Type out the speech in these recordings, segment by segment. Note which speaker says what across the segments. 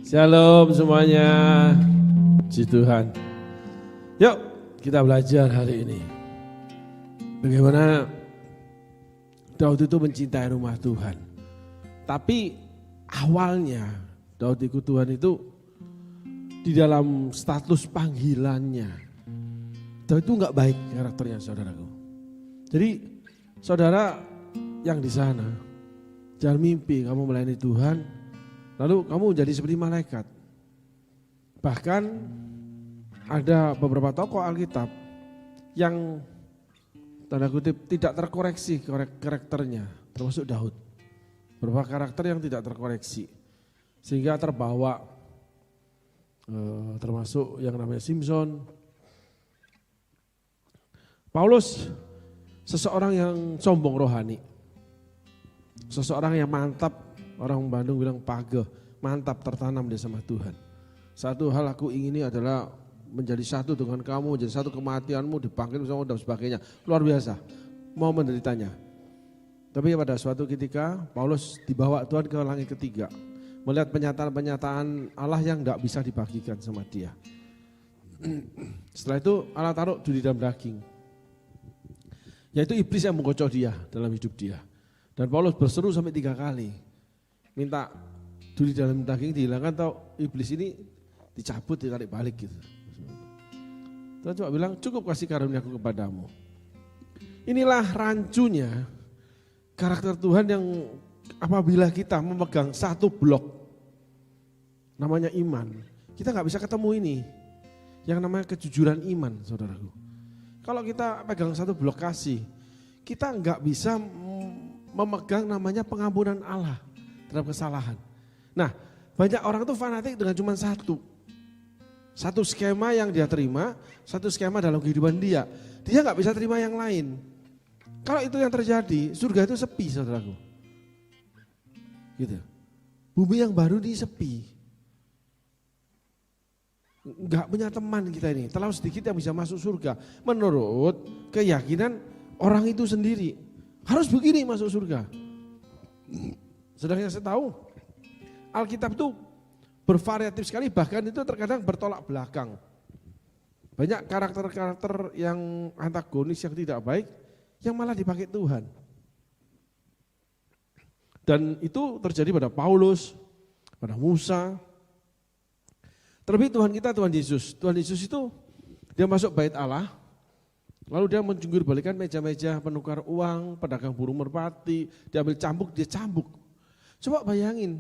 Speaker 1: Shalom semuanya, puji Tuhan. Yuk kita belajar hari ini. Bagaimana Daud itu mencintai rumah Tuhan. Tapi awalnya Daud ikut Tuhan itu di dalam status panggilannya. Daud itu gak baik karakternya, saudaraku. Jadi saudara yang di sana, jangan mimpi kamu melayani Tuhan lalu kamu jadi seperti malaikat. Bahkan ada beberapa tokoh Alkitab yang tanda kutip tidak terkoreksi karakternya, termasuk Daud. Beberapa karakter yang tidak terkoreksi sehingga terbawa, termasuk yang namanya Simson. Paulus seseorang yang sombong rohani, seseorang yang mantap. Orang Bandung bilang pageh, mantap, tertanam dia sama Tuhan. Satu hal aku ingini adalah menjadi satu dengan kamu, menjadi satu kematianmu, dipanggil bersama dan sebagainya. Luar biasa, mau menderitanya. Tapi pada suatu ketika Paulus dibawa Tuhan ke langit ketiga. Melihat penyataan-penyataan Allah yang tidak bisa dibagikan sama dia. Setelah itu Allah taruh di dalam daging. Yaitu iblis yang menggocok dia dalam hidup dia. Dan Paulus berseru sampai 3 kali. Minta duri dalam daging dihilangkan atau iblis ini dicabut, ditarik balik gitu. Tuhan coba bilang cukup kasih karuniaku kepadamu. Inilah rancunya karakter Tuhan yang apabila kita memegang satu blok namanya iman, kita gak bisa ketemu ini yang namanya kejujuran iman, saudaraku. Kalau kita pegang satu blok kasih, kita gak bisa memegang namanya pengampunan Allah terhadap kesalahan. Nah, banyak orang tuh fanatik dengan cuma satu skema yang dia terima, satu skema dalam kehidupan dia. Dia gak bisa terima yang lain. Kalau itu yang terjadi, surga itu sepi, saudaraku. Gitu. Bumi yang baru ini sepi. Gak punya teman kita ini, terlalu sedikit yang bisa masuk surga. Menurut keyakinan orang itu sendiri, harus begini masuk surga. Sedang yang saya tahu, Alkitab itu bervariatif sekali, bahkan itu terkadang bertolak belakang. Banyak karakter-karakter yang antagonis, yang tidak baik, yang malah dipakai Tuhan. Dan itu terjadi pada Paulus, pada Musa. Terlebih Tuhan kita, Tuhan Yesus. Tuhan Yesus itu dia masuk bait Allah, lalu dia menjungkir balikan meja-meja penukar uang, pedagang burung merpati, dia ambil cambuk, dia cambuk. Coba bayangin,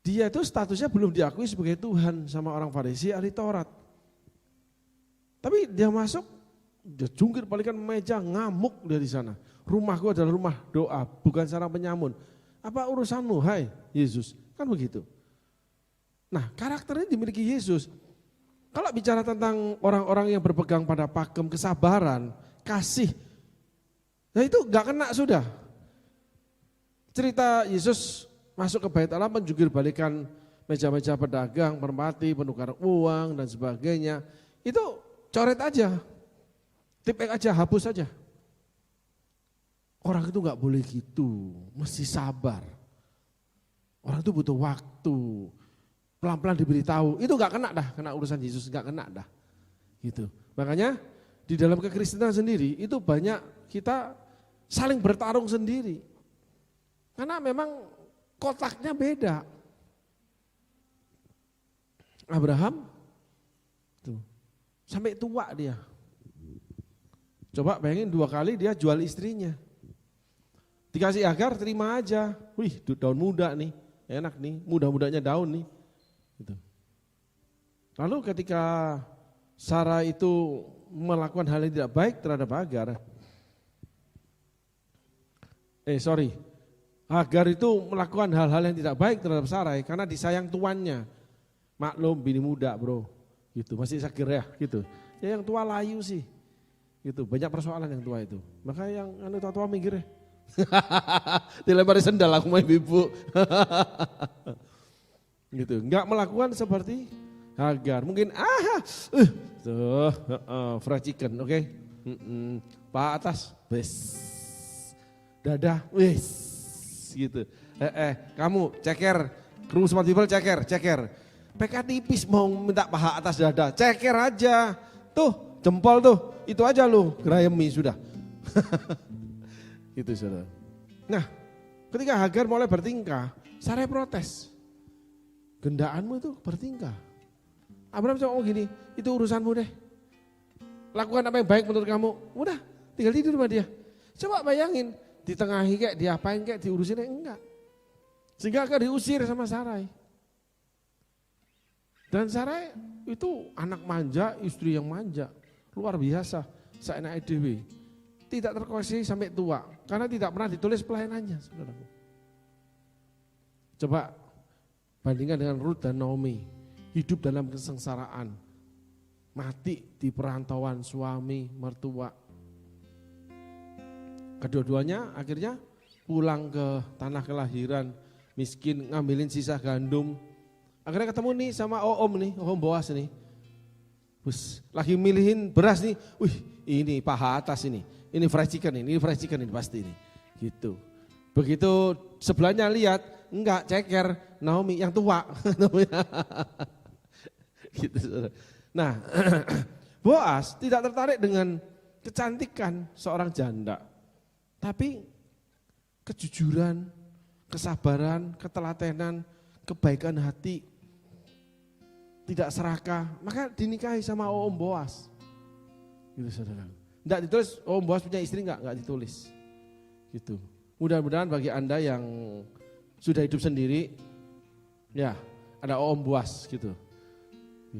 Speaker 1: dia itu statusnya belum diakui sebagai Tuhan sama orang Farisi, ahli Taurat. Tapi dia masuk, dia jungkir balikan meja, ngamuk dari sana. Rumahku adalah rumah doa, bukan sarang penyamun. Apa urusanmu, hai Yesus? Kan begitu. Nah, karakternya dimiliki Yesus. Kalau bicara tentang orang-orang yang berpegang pada pakem kesabaran, kasih, nah itu gak kena sudah. Cerita Yesus masuk ke bait Allah, menjungkir balikan meja-meja pedagang, merpati, penukar uang dan sebagainya. Itu coret aja, tipek aja, hapus aja. Orang itu gak boleh gitu, mesti sabar. Orang itu butuh waktu, pelan-pelan diberitahu. Itu gak kena dah, kena urusan Yesus gak kena dah. Gitu. Makanya di dalam kekristenan sendiri itu banyak kita saling bertarung sendiri. Karena memang kotaknya beda. Abraham tuh, sampai tua dia. Coba bayangin 2 kali dia jual istrinya. Dikasih Hagar, terima aja. Wih, daun muda nih, enak nih, muda-mudanya daun nih. Gitu. Lalu ketika Sarah itu melakukan hal yang tidak baik terhadap Hagar, Hagar itu melakukan hal-hal yang tidak baik terhadap Sarai karena disayang tuannya. Maklum bini muda bro, gitu masih seger ya gitu. Ya yang tua layu sih, gitu banyak persoalan yang tua itu. Maka yang tua-tua minggir ya. Dilempari sendal aku main ibu. Gitu, nggak melakukan seperti Hagar. Mungkin fried chicken, oke? Pak atas, bes, dadah, wes. Gitu. Kamu ceker Ketemu smart people ceker. PK tipis mau minta paha atas dada, ceker aja. Tuh jempol tuh, itu aja lu gerayemi sudah. Gitu saudara. Nah ketika Hagar mulai bertingkah, Sarai protes. Gendaanmu itu bertingkah. Abraham cuma ngomong gini, itu urusanmu deh. Lakukan apa yang baik menurut kamu. Udah, tinggal tidur sama dia. Coba bayangin, ditengahi kayak diapain kayak diurusin enggak. Sehingga akan diusir sama Sarai. Dan Sarai itu anak manja, istri yang manja. Luar biasa, seenak EDW. Tidak terkoneksi sampai tua, karena tidak pernah ditulis pelayanannya. Saudaraku. Coba bandingkan dengan Ruth dan Naomi, hidup dalam kesengsaraan, mati di perantauan suami, mertua. Kedua-duanya akhirnya pulang ke tanah kelahiran, miskin, ngambilin sisa gandum. Akhirnya ketemu nih sama Om Boas nih. Lagi milihin beras nih, wih ini paha atas ini fried chicken ini pasti ini. Gitu. Begitu sebelahnya lihat, enggak ceker, Naomi yang tua. Gitu. Nah, Boas tidak tertarik dengan kecantikan seorang janda, tapi kejujuran, kesabaran, ketelatenan, kebaikan hati, tidak serakah, maka dinikahi sama Om Boas. Gitu saudara. Enggak ditulis Om Boas punya istri enggak ditulis. Gitu. Mudah-mudahan bagi Anda yang sudah hidup sendiri, ya ada Om Boas gitu.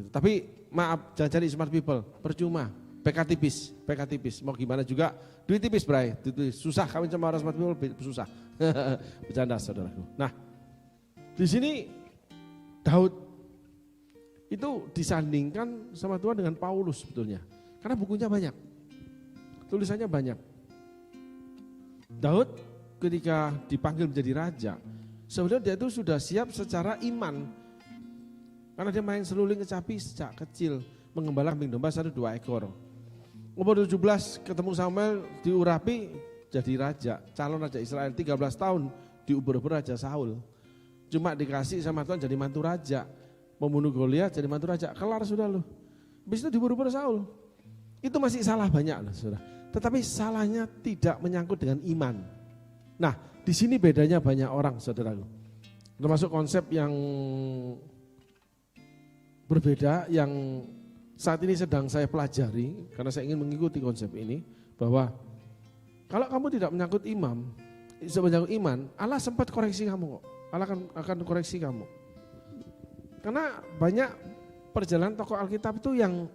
Speaker 1: Tapi maaf, jangan cari smart people, percuma. PK tipis, mau gimana juga, duit tipis bray, susah kawin sama orang smart people, susah. Bercanda saudaraku. Nah, di sini Daud itu disandingkan sama Tuhan dengan Paulus sebetulnya. Karena bukunya banyak, tulisannya banyak. Daud ketika dipanggil menjadi raja, sebenarnya dia itu sudah siap secara iman. Karena dia main seruling kecapi sejak kecil, mengembala kambing domba 1-2 ekor. Umur 17 ketemu Samuel diurapi jadi raja, calon raja Israel 13 tahun diubur-ubur raja Saul. Cuma dikasih sama Tuhan jadi mantu raja, membunuh Goliat jadi mantu raja, kelar sudah loh. Habis itu diubur-ubur Saul. Itu masih salah banyak loh saudara. Tetapi salahnya tidak menyangkut dengan iman. Nah di sini bedanya banyak orang saudaraku. Termasuk konsep yang berbeda yang saat ini sedang saya pelajari karena saya ingin mengikuti konsep ini, bahwa kalau kamu tidak menyangkut iman, Allah sempat koreksi kamu kok. Allah akan koreksi kamu. Karena banyak perjalanan tokoh Alkitab itu yang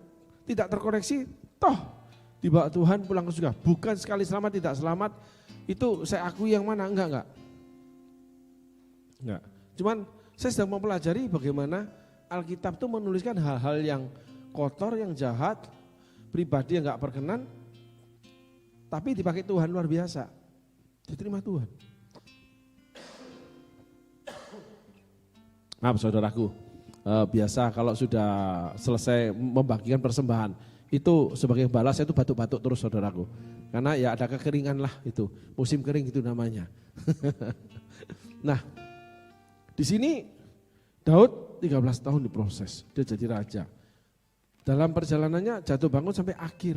Speaker 1: tidak terkoreksi, toh dibawa Tuhan pulang ke surga. Bukan sekali selamat tidak selamat, itu saya akui yang mana, enggak. Cuman saya sedang mempelajari bagaimana Alkitab itu menuliskan hal-hal yang kotor, yang jahat, pribadi yang enggak berkenan, tapi dipakai Tuhan luar biasa, diterima Tuhan. Maaf saudaraku, biasa kalau sudah selesai membagikan persembahan, itu sebagai balas saya itu batuk-batuk terus saudaraku. Karena ya ada kekeringan lah itu, musim kering itu namanya. Nah, di sini Daud 13 tahun diproses, dia jadi raja. Dalam perjalanannya jatuh bangun sampai akhir.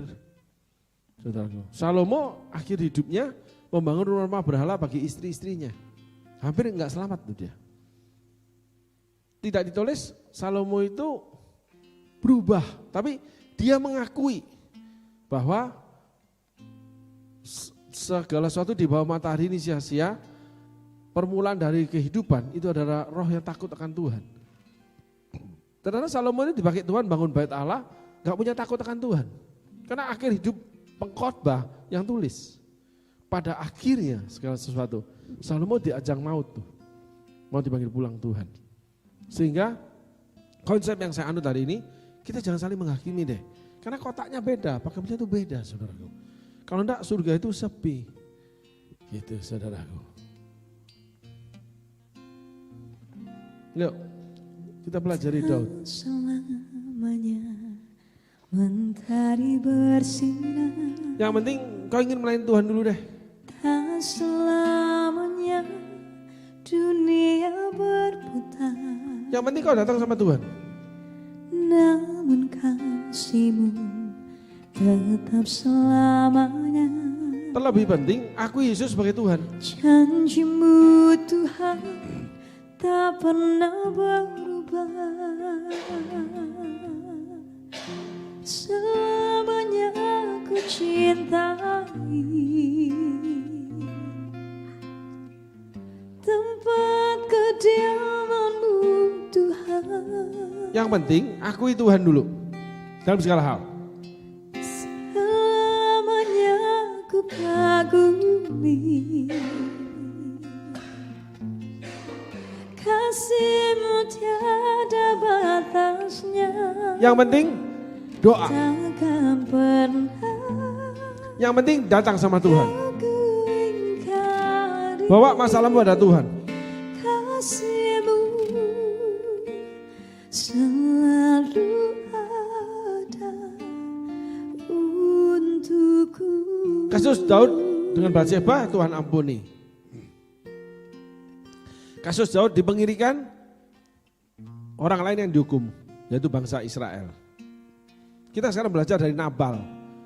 Speaker 1: Saudaraku. Salomo akhir hidupnya membangun rumah berhala bagi istri-istrinya. Hampir enggak selamat tuh dia. Tidak ditulis Salomo itu berubah, tapi dia mengakui bahwa segala sesuatu di bawah matahari ini sia-sia. Permulaan dari kehidupan itu adalah roh yang takut akan Tuhan. Ternyata Salomo ini dipakai Tuhan bangun bait Allah, gak punya takut akan Tuhan. Karena akhir hidup pengkhotbah yang tulis. Pada akhirnya segala sesuatu, Salomo diajang maut tuh. Mau dipanggil pulang Tuhan. Sehingga konsep yang saya anut hari ini, kita jangan saling menghakimi deh. Karena kotaknya beda, pakaiannya itu beda saudaraku. Kalau enggak surga itu sepi. Gitu saudaraku. Yuk, kita pelajari Daud.
Speaker 2: Selamanya mentari bersinar.
Speaker 1: Yang penting kau ingin melayani Tuhan dulu deh.
Speaker 2: Tak selamanya dunia berputar,
Speaker 1: Yang penting kau datang sama Tuhan.
Speaker 2: namun kasih-Mu tetap selamanya.
Speaker 1: Terlebih penting, aku Yesus sebagai Tuhan.
Speaker 2: Janji-Mu Tuhan tak pernah berubah. Selamanya aku cintai tempat kediaman-Mu Tuhan.
Speaker 1: Yang penting, akui Tuhan dulu dalam segala hal.
Speaker 2: Selamanya aku kagumi kasih-Mu tiada batasnya.
Speaker 1: Yang penting, doa.
Speaker 2: Takkan pernah
Speaker 1: Yang penting datang sama Tuhan.
Speaker 2: aku ingkari
Speaker 1: Bawa masalahmu pada Tuhan.
Speaker 2: kasih-Mu selalu ada untukku.
Speaker 1: Kasus Daud dengan Batseba Tuhan ampuni. Kasus Daud dipengirikan, orang lain yang dihukum, yaitu bangsa Israel. Kita sekarang belajar dari Nabal.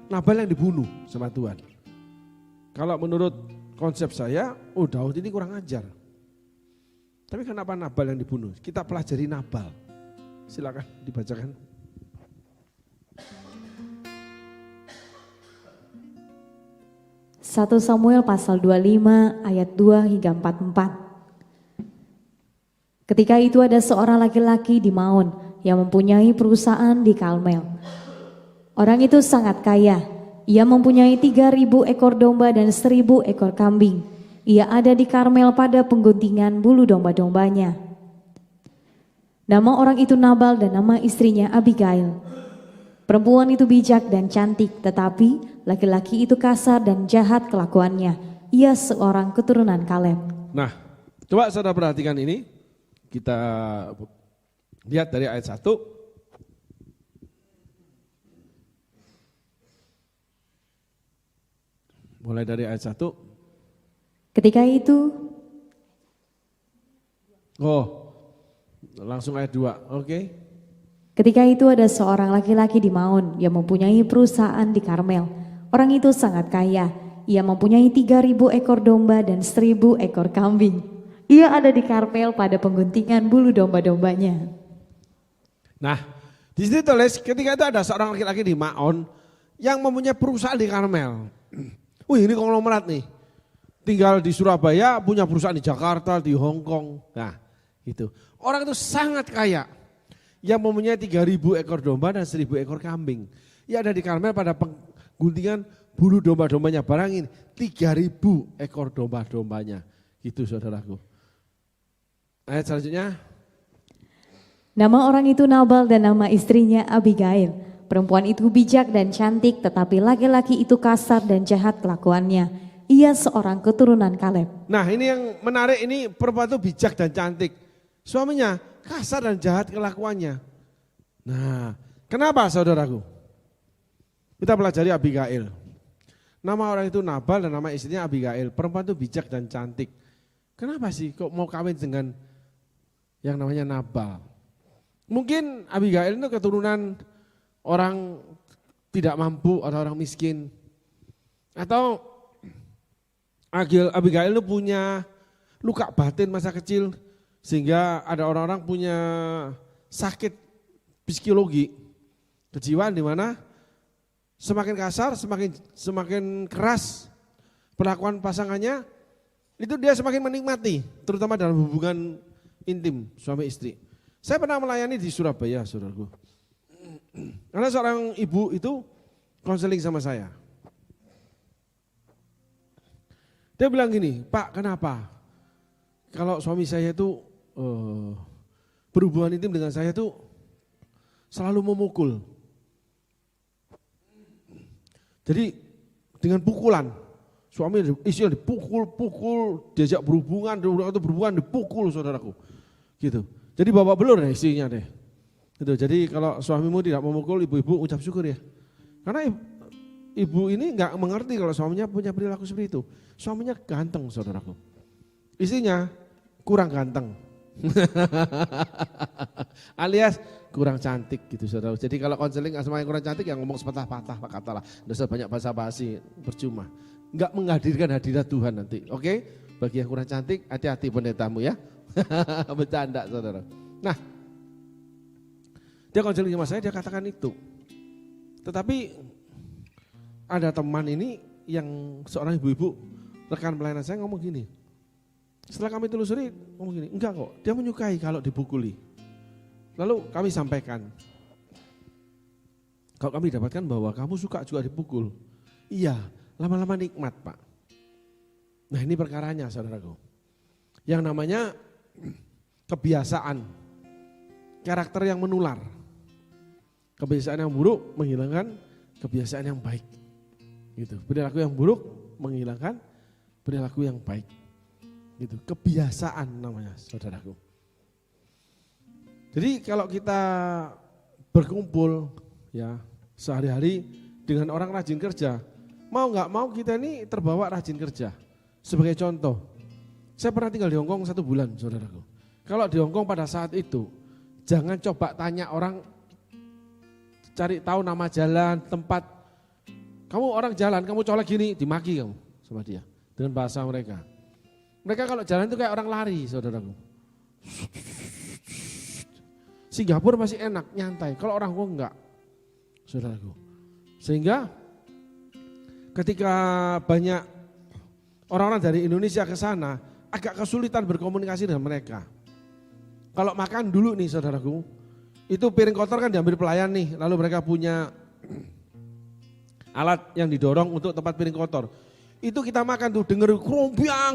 Speaker 1: Nabal yang dibunuh sama Tuhan. Kalau menurut konsep saya, Daud ini kurang ajar. Tapi kenapa Nabal yang dibunuh? Kita pelajari Nabal. Silakan dibacakan.
Speaker 3: Satu Samuel pasal 25 ayat 2 hingga 44. Ketika itu ada seorang laki-laki di Maon yang mempunyai perusahaan di Karmel. Orang itu sangat kaya. Ia mempunyai 3.000 ekor domba dan 1.000 ekor kambing. Ia ada di Karmel pada pengguntingan bulu domba-dombanya. Nama orang itu Nabal dan nama istrinya Abigail. Perempuan itu bijak dan cantik, tetapi laki-laki itu kasar dan jahat kelakuannya. Ia seorang keturunan Kaleb.
Speaker 1: Nah, coba saudara perhatikan ini. Kita lihat dari ayat 1. Mulai dari ayat 1.
Speaker 3: Ketika itu,
Speaker 1: langsung ayat 2, oke.
Speaker 3: ketika itu ada seorang laki-laki di Maon yang mempunyai perusahaan di Karmel. Orang itu sangat kaya. Ia mempunyai 3.000 ekor domba dan 1.000 ekor kambing. Ia ada di Karmel pada pengguntingan bulu domba-dombanya.
Speaker 1: Nah, di sini tulis ketika itu ada seorang laki-laki di Maon yang mempunyai perusahaan di Karmel. Wih, ini konglomerat nih. Tinggal di Surabaya, punya perusahaan di Jakarta, di Hong Kong. Nah, gitu. Orang itu sangat kaya. Yang mempunyai 3.000 ekor domba dan 1.000 ekor kambing. Ia ada di Karmel pada pengguntingan bulu domba-dombanya. Barangin 3.000 ekor domba-dombanya. Gitu saudaraku. Ayat selanjutnya.
Speaker 3: Nama orang itu Nabal dan nama istrinya Abigail. Perempuan itu bijak dan cantik, tetapi laki-laki itu kasar dan jahat kelakuannya. Ia seorang keturunan Kaleb.
Speaker 1: Nah, ini yang menarik, ini perempuan itu bijak dan cantik. Suaminya kasar dan jahat kelakuannya. Nah, kenapa saudaraku? Kita pelajari Abigail. Nama orang itu Nabal dan nama istrinya Abigail. Perempuan itu bijak dan cantik. Kenapa sih kok mau kawin dengan yang namanya Nabal? Mungkin Abigail itu keturunan orang tidak mampu atau orang miskin. Atau Abigail itu punya luka batin masa kecil. Sehingga ada orang-orang punya sakit psikologi, kejiwaan di mana semakin kasar, semakin keras perlakuan pasangannya, itu dia semakin menikmati, terutama dalam hubungan intim suami istri. Saya pernah melayani di Surabaya, saudaraku. Karena seorang ibu itu konseling sama saya. Dia bilang gini, Pak, kenapa? Kalau suami saya itu berhubungan intim dengan saya itu selalu memukul. Jadi dengan pukulan, suami istrinya dipukul, diajak berhubungan dipukul saudaraku. Gitu. Jadi bawa belur ya istrinya deh. Gitu. Jadi kalau suamimu tidak memukul, ibu-ibu ucap syukur ya. Karena ibu ini nggak mengerti kalau suaminya punya perilaku seperti itu. Suaminya ganteng saudaraku. Istrinya kurang ganteng. Alias kurang cantik gitu saudara. Jadi kalau konseling sama yang kurang cantik yang ngomong sepatah-patah katalah. Nggak usah banyak basa-basi, percuma. Enggak menghadirkan hadirat Tuhan nanti. Oke? Bagi yang kurang cantik, hati-hati pendetamu ya. Bercanda saudara. Nah, dia konseling sama saya, dia katakan itu. Tetapi ada teman ini yang seorang ibu-ibu, rekan pelayanan saya ngomong gini. Setelah kami telusuri, ngomong gini, enggak kok, dia menyukai kalau dipukuli. Lalu kami sampaikan, kalau kami dapatkan bahwa kamu suka juga dipukul. Iya, lama-lama nikmat Pak. Nah ini perkaranya saudaraku. Yang namanya kebiasaan, karakter yang menular. Kebiasaan yang buruk menghilangkan kebiasaan yang baik. Gitu. Perilaku yang buruk menghilangkan perilaku yang baik. Gitu. Kebiasaan namanya saudaraku. Jadi kalau kita berkumpul ya sehari-hari dengan orang rajin kerja, mau nggak mau kita ini terbawa rajin kerja. Sebagai contoh, saya pernah tinggal di Hongkong 1 bulan saudaraku. Kalau di Hongkong pada saat itu, jangan coba tanya orang, cari tahu nama jalan, tempat. Kamu orang jalan, kamu colek gini, dimaki kamu sama dia dengan bahasa mereka. Mereka kalau jalan itu kayak orang lari saudaraku. Singapura masih enak, nyantai. Kalau orang Hongkong enggak, saudaraku. Sehingga ketika banyak orang-orang dari Indonesia ke sana, agak kesulitan berkomunikasi dengan mereka. Kalau makan dulu nih saudaraku, itu piring kotor kan diambil pelayan nih, lalu mereka punya alat yang didorong untuk tempat piring kotor. Itu kita makan tuh denger krompiang,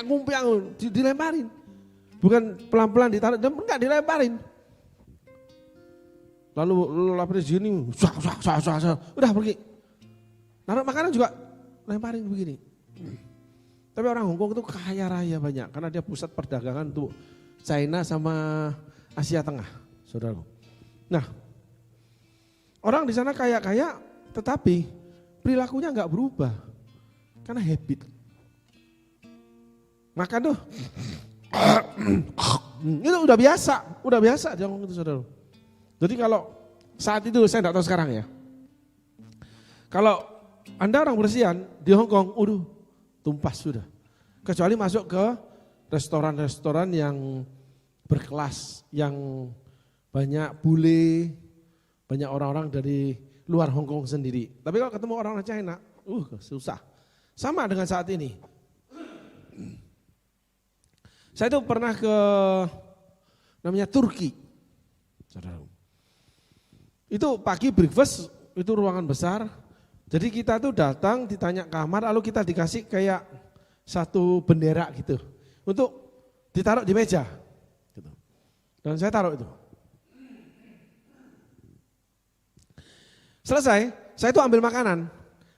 Speaker 1: gumpiang, dilemparin. Bukan pelan-pelan ditaruh, enggak dilemparin. Lalu lapis gini, udah pergi. Naruh makanan juga lemparin begini. Tapi orang Hongkong itu kaya raya banyak, karena dia pusat perdagangan untuk China sama Asia Tengah, saudaraku. Nah, orang di sana kaya-kaya, tetapi perilakunya enggak berubah. Karena habit. Makan tuh. Itu udah biasa dia ngomong itu saudara. Jadi kalau saat itu saya enggak tahu sekarang ya. Kalau Anda orang bersihan di Hongkong, tumpas sudah. Kecuali masuk ke restoran-restoran yang berkelas, yang banyak bule, banyak orang-orang dari luar Hongkong sendiri. Tapi kalau ketemu orang-orang China, susah. Sama dengan saat ini. Saya itu pernah ke namanya Turki. Itu pagi breakfast, itu ruangan besar. Jadi kita tuh datang ditanya kamar, lalu kita dikasih kayak satu bendera gitu. Untuk ditaruh di meja. Gitu. Dan saya taruh itu. Selesai, saya itu ambil makanan.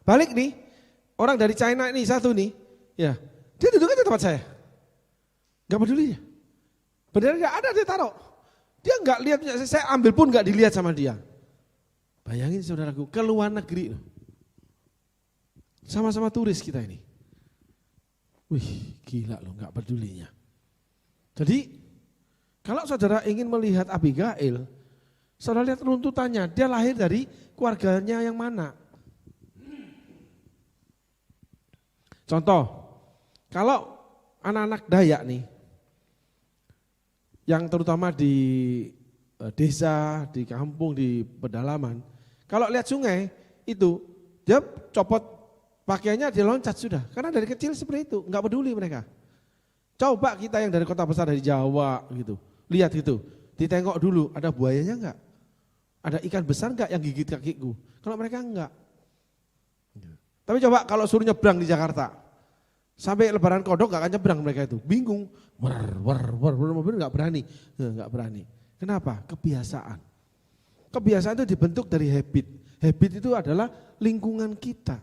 Speaker 1: Balik nih. Orang dari China ini satu nih, ya dia duduk aja tempat saya, nggak peduli dia. Bendera nggak ada dia taruh, dia nggak lihat, saya ambil pun nggak dilihat sama dia. Bayangin saudaraku, ke luar negeri, sama-sama turis kita ini. Wih gila loh, nggak pedulinya. Jadi kalau saudara ingin melihat Abigail, saudara lihat runtutannya, dia lahir dari keluarganya yang mana. Contoh, kalau anak-anak Dayak nih, yang terutama di desa, di kampung, di pedalaman, kalau lihat sungai itu, dia copot pakaiannya, dia loncat sudah. Karena dari kecil seperti itu, enggak peduli mereka. Coba kita yang dari kota besar, dari Jawa gitu, lihat gitu, ditengok dulu, ada buayanya enggak? Ada ikan besar enggak yang gigit kakiku? Kalau mereka enggak. Tapi coba kalau suruh nyebrang di Jakarta, sampai lebaran kodok gak akan nyebrang mereka itu, bingung, mobil gak berani. Kenapa? Kebiasaan. Kebiasaan itu dibentuk dari habit. Habit itu adalah lingkungan kita.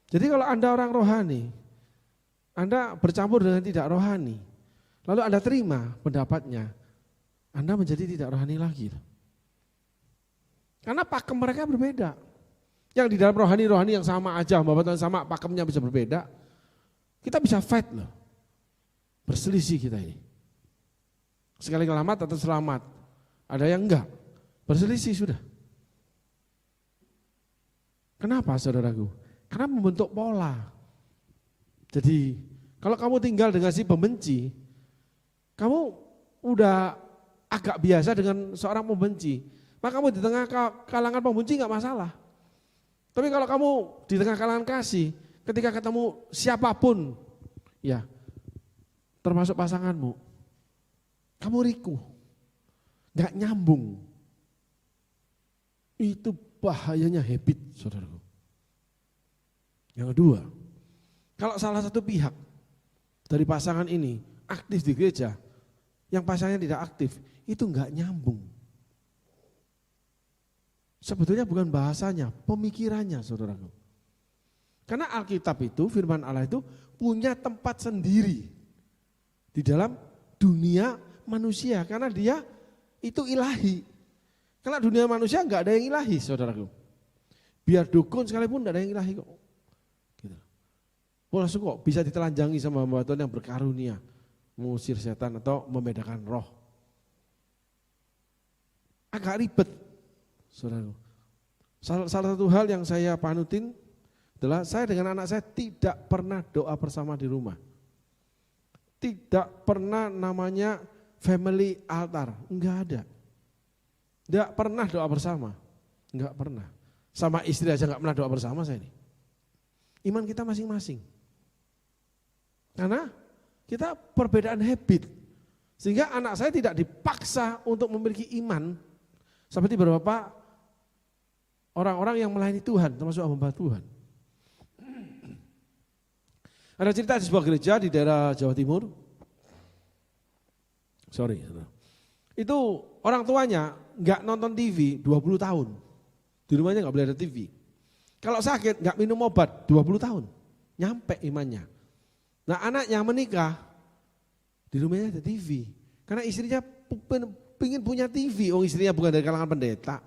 Speaker 1: Jadi kalau Anda orang rohani, Anda bercampur dengan tidak rohani, lalu Anda terima pendapatnya, Anda menjadi tidak rohani lagi. Karena pakem mereka berbeda. Yang di dalam rohani-rohani yang sama aja, pembapatan sama, pakemnya bisa berbeda. Kita bisa fight loh. Berselisih kita ini. Sekali selamat atau selamat. Ada yang enggak. Berselisih sudah. Kenapa saudaraku? Karena membentuk pola. Jadi kalau kamu tinggal dengan si pembenci, kamu udah agak biasa dengan seorang pembenci. Maka kamu di tengah kalangan pembenci enggak masalah. Tapi kalau kamu di tengah kalangan kasih, ketika ketemu siapapun, ya termasuk pasanganmu, kamu riku, enggak nyambung. Itu bahayanya habit, saudaraku. Yang kedua, kalau salah satu pihak dari pasangan ini aktif di gereja, yang pasangannya tidak aktif, itu enggak nyambung. Sebetulnya bukan bahasanya, pemikirannya, saudaraku. Karena Alkitab itu, firman Allah itu punya tempat sendiri di dalam dunia manusia, karena dia itu ilahi. Karena dunia manusia enggak ada yang ilahi, saudaraku. Biar dukun sekalipun enggak ada yang ilahi kok. Gitu. Langsung kok bisa ditelanjangi sama hamba Tuhan yang berkarunia, mengusir setan atau membedakan roh. Agak ribet, saudaraku. Salah satu hal yang saya panutin adalah saya dengan anak saya tidak pernah doa bersama di rumah. Tidak pernah namanya family altar, enggak ada. Enggak pernah doa bersama, enggak pernah. Sama istri aja enggak pernah doa bersama saya ini. Iman kita masing-masing. Karena kita perbedaan habit. Sehingga anak saya tidak dipaksa untuk memiliki iman seperti beberapa orang-orang yang melayani Tuhan, termasuk hamba Tuhan. Ada cerita di sebuah gereja di daerah Jawa Timur. Itu orang tuanya enggak nonton TV 20 tahun. Di rumahnya enggak boleh ada TV. Kalau sakit enggak minum obat 20 tahun. Nyampe imannya. Nah anaknya menikah, di rumahnya ada TV. Karena istrinya pengen punya TV, istrinya bukan dari kalangan pendeta.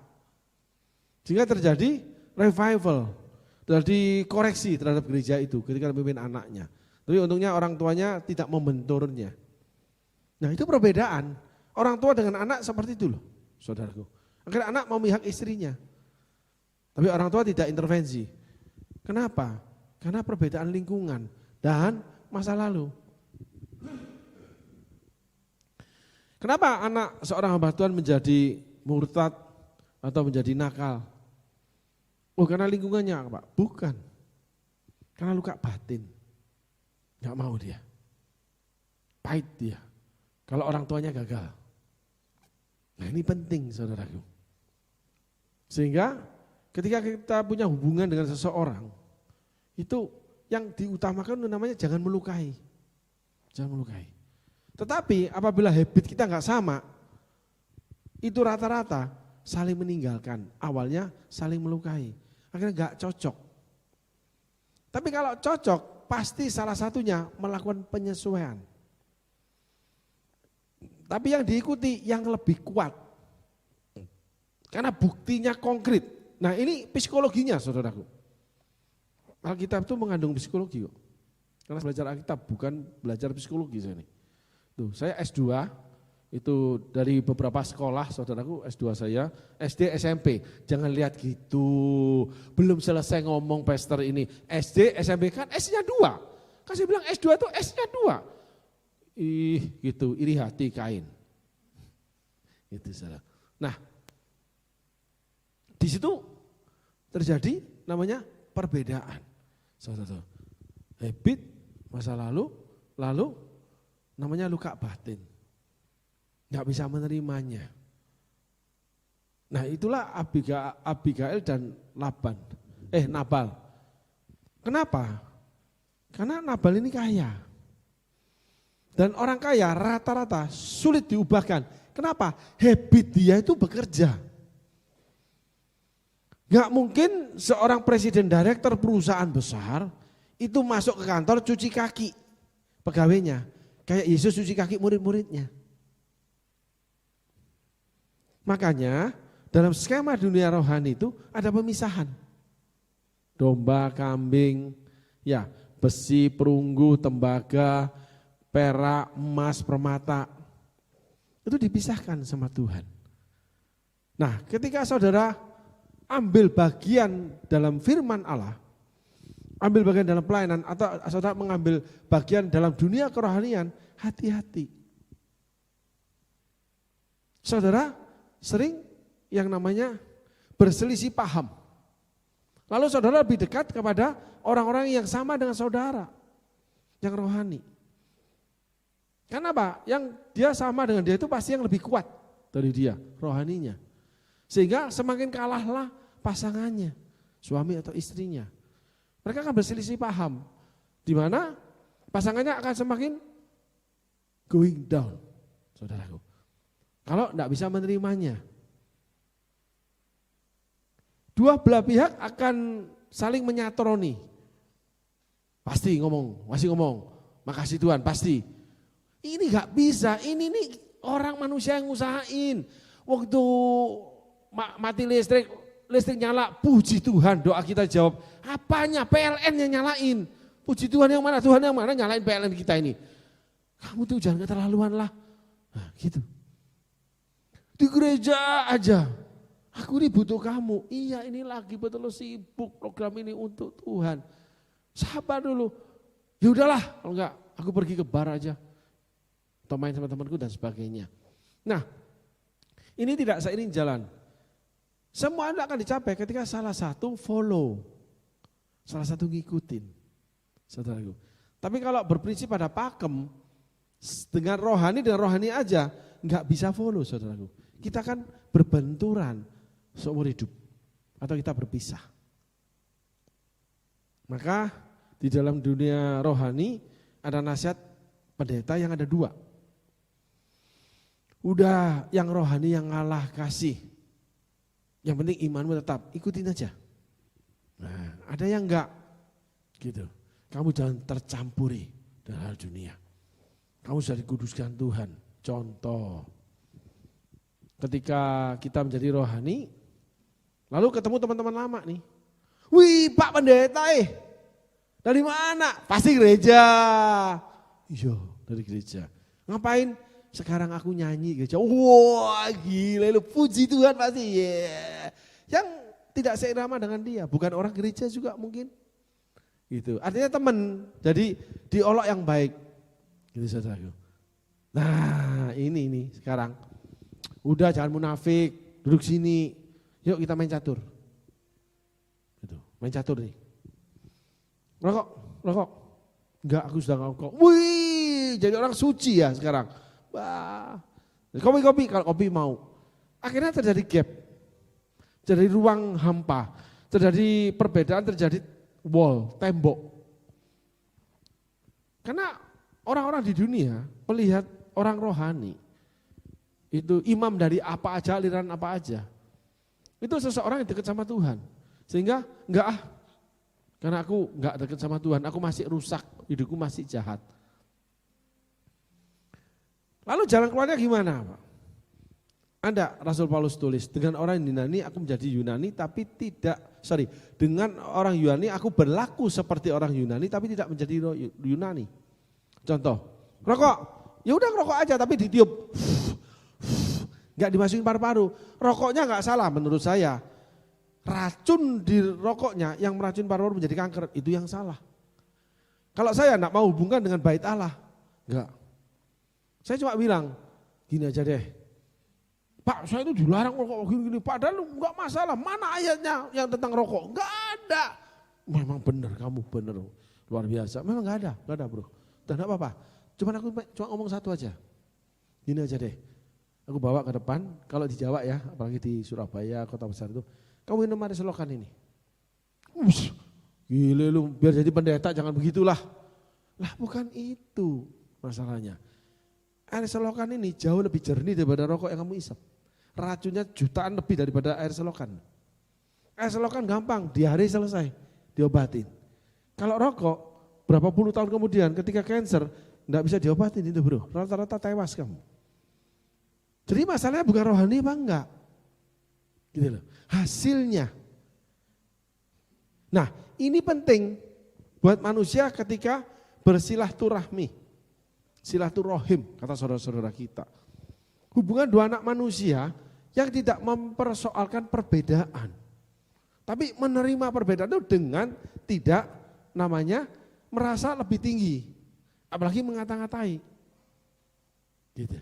Speaker 1: Sehingga terjadi revival, terjadi koreksi terhadap gereja itu ketika memimpin anaknya. Tapi untungnya orang tuanya tidak membenturnya. Nah itu perbedaan, orang tua dengan anak seperti itu loh, saudaraku. Akhirnya anak memihak istrinya. Tapi orang tua tidak intervensi. Kenapa? Karena perbedaan lingkungan dan masa lalu. Kenapa anak seorang hamba Tuhan menjadi murtad atau menjadi nakal? Oh karena lingkungannya Pak? Bukan. Karena luka batin. Gak mau dia. Pahit dia. Kalau orang tuanya gagal. Nah ini penting saudaraku. Sehingga ketika kita punya hubungan dengan seseorang, itu yang diutamakan namanya jangan melukai. Jangan melukai. Tetapi apabila habit kita nggak sama, itu rata-rata saling meninggalkan. Awalnya saling melukai, akhirnya nggak cocok. Tapi kalau cocok, pasti salah satunya melakukan penyesuaian. Tapi yang diikuti yang lebih kuat. Karena buktinya konkret. Nah ini psikologinya saudaraku. Alkitab itu mengandung psikologi kok. Karena belajar Alkitab bukan belajar psikologi saya ini. Tuh, saya S2 itu dari beberapa sekolah saudaraku, S2 saya, SD, SMP. Jangan lihat gitu, belum selesai ngomong pastor ini. SD, SMP kan S-nya 2. Kasih bilang S2 itu S-nya 2. Gitu, iri hati Kain. Itu salah. Nah, di situ terjadi namanya perbedaan. Saudara, habit masa lalu namanya luka batin. Gak bisa menerimanya. Nah itulah Abigail dan Nabal. Kenapa? Karena Nabal ini kaya. Dan orang kaya rata-rata sulit diubahkan. Kenapa? Habit dia itu bekerja. Gak mungkin seorang presiden direktur perusahaan besar itu masuk ke kantor cuci kaki pegawainya. Kayak Yesus cuci kaki murid-muridnya. Makanya dalam skema dunia rohani itu ada pemisahan. Domba, kambing, ya besi, perunggu, tembaga, perak, emas, permata, itu dipisahkan sama Tuhan. Nah, ketika saudara ambil bagian dalam firman Allah, ambil bagian dalam pelayanan, atau saudara mengambil bagian dalam dunia kerohanian, hati-hati. Saudara sering yang namanya berselisih paham. Lalu saudara lebih dekat kepada orang-orang yang sama dengan saudara, yang rohani. Kenapa? Yang dia sama dengan dia itu pasti yang lebih kuat dari dia, rohaninya. Sehingga semakin kalahlah pasangannya, suami atau istrinya. Mereka akan berselisih paham, di mana pasangannya akan semakin going down, saudaraku. Kalau tidak bisa menerimanya. Dua belah pihak akan saling menyatroni. Pasti ngomong, masih ngomong, makasih Tuhan, pasti. Ini gak bisa, ini nih orang manusia yang ngusahain. Waktu mati listrik nyala, puji Tuhan, doa kita jawab. Apanya? PLN yang nyalain. Puji Tuhan yang mana? Tuhan yang mana nyalain PLN kita ini? Kamu tuh jangan keterlaluan lah. Nah, gitu. Di gereja aja. Aku ini butuh kamu. Iya, ini lagi betul sibuk program ini untuk Tuhan. Sabar dulu. Ya udahlah, kalau enggak aku pergi ke bar aja. Atau main sama temanku dan sebagainya. Nah, ini tidak seiring jalan. Semua itu akan dicapai ketika salah satu follow. Salah satu ngikutin. Saudaraku. Tapi kalau berprinsip pada pakem, dengan rohani aja, enggak bisa follow, saudaraku. Kita kan berbenturan seumur hidup atau kita berpisah. Maka di dalam dunia rohani ada nasihat pendeta yang ada dua. Udah yang rohani yang ngalah kasih. Yang penting imanmu tetap, ikutin aja. Nah, ada yang enggak gitu. Kamu jangan tercampuri dengan hal dunia. Kamu sudah dikuduskan Tuhan. Contoh, ketika kita menjadi rohani, lalu ketemu teman-teman lama nih. Wih, Pak Pendeta dari mana? Pasti gereja. Iya, dari gereja. Ngapain? Sekarang aku nyanyi gereja. Wah, gila lu, puji Tuhan pasti. Yeah. Yang tidak seirama dengan dia, bukan orang gereja juga mungkin. Gitu. Artinya teman, jadi diolok yang baik. Gitu saudaraku. Nah, ini sekarang. Udah jangan munafik, duduk sini. Yuk kita main catur. Gitu, main catur nih. Rokok. Enggak, aku sudah ngerokok. Wih, jadi orang suci ya sekarang. Wah. Kopi, kalau kopi mau. Akhirnya terjadi gap. Terjadi ruang hampa. Terjadi perbedaan, terjadi wall, tembok. Karena orang-orang di dunia melihat orang rohani. Itu imam dari apa aja, aliran apa aja. Itu seseorang yang dekat sama Tuhan. Sehingga karena aku enggak dekat sama Tuhan, aku masih rusak, hidupku masih jahat. Lalu jalan keluarnya gimana, Pak? Ada Rasul Paulus tulis, dengan orang Yunani aku menjadi Yunani tapi dengan orang Yunani aku berlaku seperti orang Yunani tapi tidak menjadi Yunani. Contoh, rokok, ya udah ngerokok aja tapi ditiup. Enggak dimasukin paru-paru. Rokoknya enggak salah menurut saya. Racun di rokoknya yang meracun paru-paru menjadi kanker, itu yang salah. Kalau saya enggak mau hubungkan dengan bait Allah, enggak. Saya cuma bilang, gini aja deh. Pak, saya itu dilarang rokok gini-gini, padahal enggak masalah. Mana ayatnya yang tentang rokok? Enggak ada. Memang benar, kamu benar. Luar biasa. Memang enggak ada bro. Dan enggak apa-apa. Aku cuma ngomong satu aja. Gini aja deh. Aku bawa ke depan, kalau di Jawa ya, apalagi di Surabaya, kota besar itu, kamu minum air selokan ini. Gile lu, biar jadi pendeta jangan begitulah. Lah bukan itu masalahnya. Air selokan ini jauh lebih jernih daripada rokok yang kamu isap. Racunnya jutaan lebih daripada air selokan. Air selokan gampang, di hari selesai, diobatin. Kalau rokok, berapa puluh tahun kemudian ketika cancer, enggak bisa diobatin itu bro, rata-rata tewas kamu. Jadi masalahnya bukan rohani apa enggak. Gitu loh. Hasilnya. Nah ini penting buat manusia ketika bersilaturahmi. silaturahim, kata saudara-saudara kita. Hubungan dua anak manusia yang tidak mempersoalkan perbedaan. Tapi menerima perbedaan itu dengan tidak merasa lebih tinggi. Apalagi mengata-ngatai. Gitu.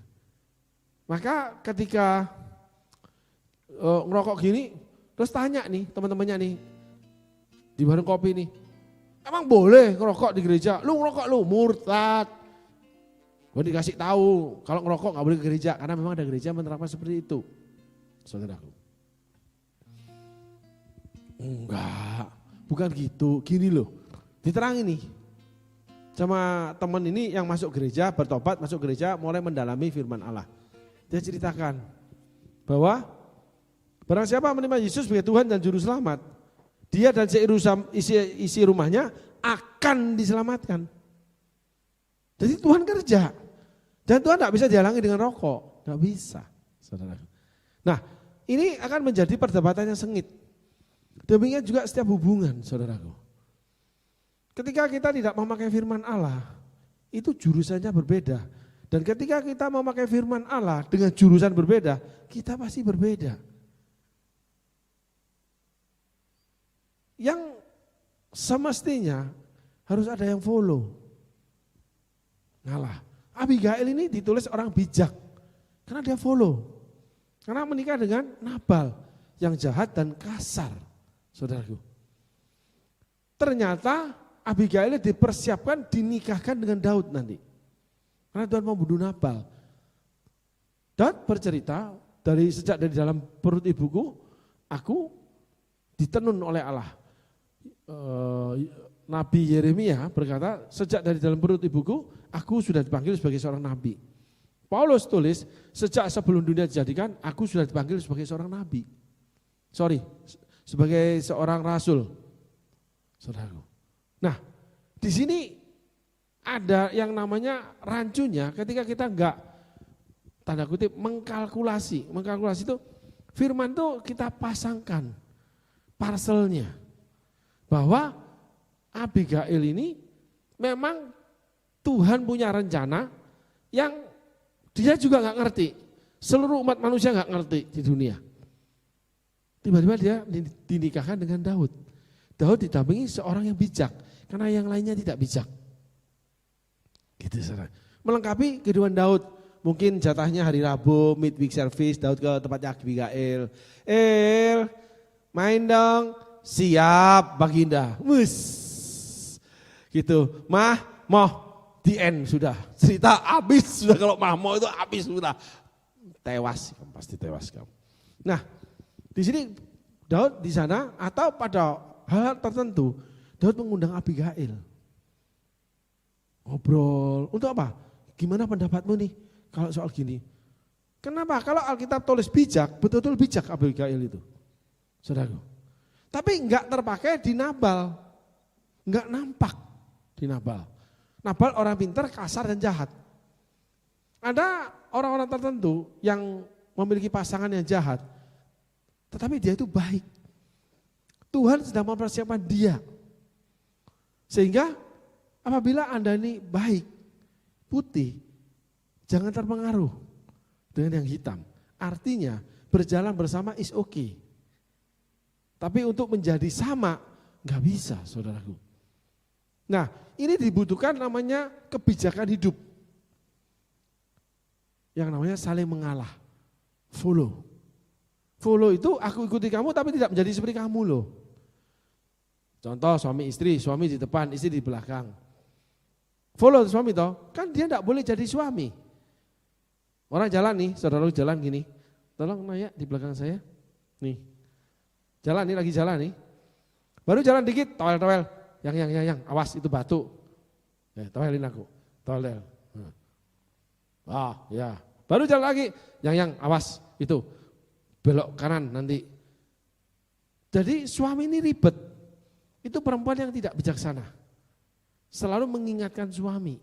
Speaker 1: Maka ketika ngerokok gini, terus tanya nih teman-temannya nih, di warung kopi nih, emang boleh ngerokok di gereja? Lu ngerokok lu, murtad. Gue dikasih tahu kalau ngerokok gak boleh ke gereja, karena memang ada gereja menerapkan seperti itu. Saudaraku. Enggak, bukan gitu, gini loh, diterangin nih. Sama teman ini yang masuk gereja, bertobat, masuk gereja, mulai mendalami firman Allah. Dia ceritakan bahwa barang siapa menerima Yesus sebagai Tuhan dan Juru Selamat, dia dan isi rumahnya akan diselamatkan. Jadi Tuhan kerja. Dan Tuhan tidak bisa dihalangi dengan rokok. Tidak bisa. Saudara. Nah, ini akan menjadi perdebatan yang sengit. Demikian juga setiap hubungan, saudaraku. Ketika kita tidak memakai firman Allah, itu jurusannya berbeda. Dan ketika kita memakai firman Allah dengan jurusan berbeda, kita pasti berbeda. Yang semestinya harus ada yang follow. Ngalah. Abigail ini ditulis orang bijak. Karena dia follow. Karena menikah dengan Nabal yang jahat dan kasar. Saudaraku. Ternyata Abigail dipersiapkan dinikahkan dengan Daud nanti. Karena Tuhan mau bunuh Nabal. Daud bercerita sejak dari dalam perut ibuku, aku ditenun oleh Allah. Nabi Yeremia berkata, sejak dari dalam perut ibuku, aku sudah dipanggil sebagai seorang nabi. Paulus tulis, sejak sebelum dunia dijadikan, aku sudah dipanggil sebagai seorang nabi. Sebagai seorang rasul. Saudaraku. Nah, di sini ada yang namanya rancunya ketika kita enggak, tanda kutip, mengkalkulasi. Mengkalkulasi itu, firman itu kita pasangkan parselnya. Bahwa Abigail ini memang Tuhan punya rencana yang dia juga enggak ngerti. Seluruh umat manusia enggak ngerti di dunia. Tiba-tiba dia dinikahkan dengan Daud. Daud didampingi seorang yang bijak, karena yang lainnya tidak bijak. Gitu saudara. Melengkapi kehidupan Daud. Mungkin jatahnya hari Rabu, midweek service, Daud ke tempatnya Abigail. Main dong, siap Baginda. Gitu, the end sudah. Cerita habis sudah, kalau mau itu habis sudah. Tewas, pasti tewas kamu. Nah, di sini Daud di sana atau pada hal tertentu, Daud mengundang Abigail. Ngobrol, untuk apa? Gimana pendapatmu nih kalau soal gini? Kenapa? Kalau Alkitab tulis bijak, betul-betul bijak Abigail itu. Saudaraku. Tapi enggak terpakai di Nabal. Enggak nampak di Nabal. Nabal orang pintar, kasar dan jahat. Ada orang-orang tertentu yang memiliki pasangan yang jahat, tetapi dia itu baik. Tuhan sedang mempersiapkan dia. Sehingga apabila Anda ini baik, putih, jangan terpengaruh dengan yang hitam. Artinya berjalan bersama is okay. Tapi untuk menjadi sama, nggak bisa saudaraku. Nah ini dibutuhkan namanya kebijakan hidup. Yang namanya saling mengalah. Follow. Follow itu aku ikuti kamu tapi tidak menjadi seperti kamu loh. Contoh suami istri, suami di depan, istri di belakang. Follow suami toh, kan dia tidak boleh jadi suami. Orang jalan nih, saudara jalan gini. Tolong Naya di belakang saya. Nih. Jalan nih, lagi jalan nih. Baru jalan dikit, towel. Yang, awas itu batu. Towelin aku, towel. Ya. Baru jalan lagi, yang, awas itu. Belok kanan nanti. Jadi suami ini ribet. Itu perempuan yang tidak bijaksana. Selalu mengingatkan suami.